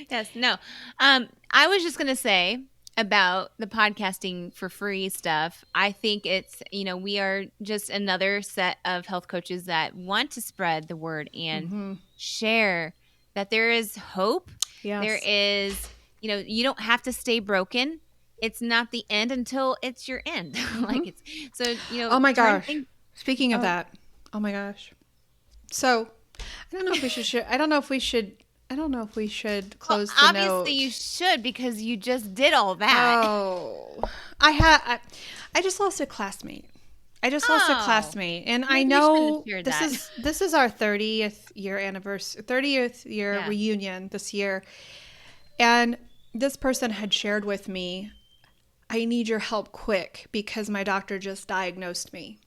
Yes. No. I was just going to say about the podcasting for free stuff. I think it's, we are just another set of health coaches that want to spread the word and share that there is hope. Yes. There is, you don't have to stay broken. It's not the end until it's your end. Oh my gosh. Speaking of that, oh my gosh. So I don't know if we should. I don't know if we should close the note. Obviously, you should, because you just did all that. Oh, I just lost a classmate. And I know this is our 30th year anniversary, 30th year reunion this year, and this person had shared with me, I need your help quick because my doctor just diagnosed me.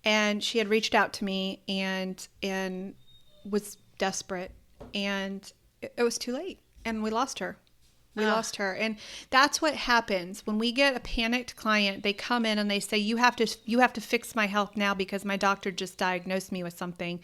And she had reached out to me and was desperate, and it was too late, and we lost her. Lost her. And that's what happens when we get a panicked client. They come in and they say, you have to fix my health now because my doctor just diagnosed me with something.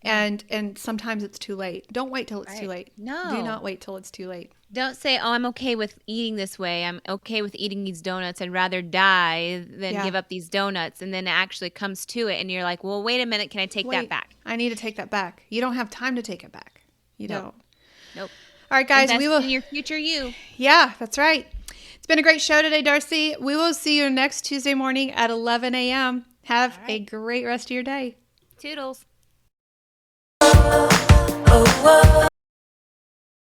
And sometimes it's too late. Don't wait till it's too late. No. Do not wait till it's too late. Don't say, I'm okay with eating this way. I'm okay with eating these donuts. I'd rather die than give up these donuts. And then it actually comes to it and you're like, well, wait a minute. Can I take that back? I need to take that back. You don't have time to take it back. You don't. Nope. All right, guys, we will in your future you. Yeah, that's right. It's been a great show today, Darcy. We will see you next Tuesday morning at 11 a.m. Have a great rest of your day. Toodles.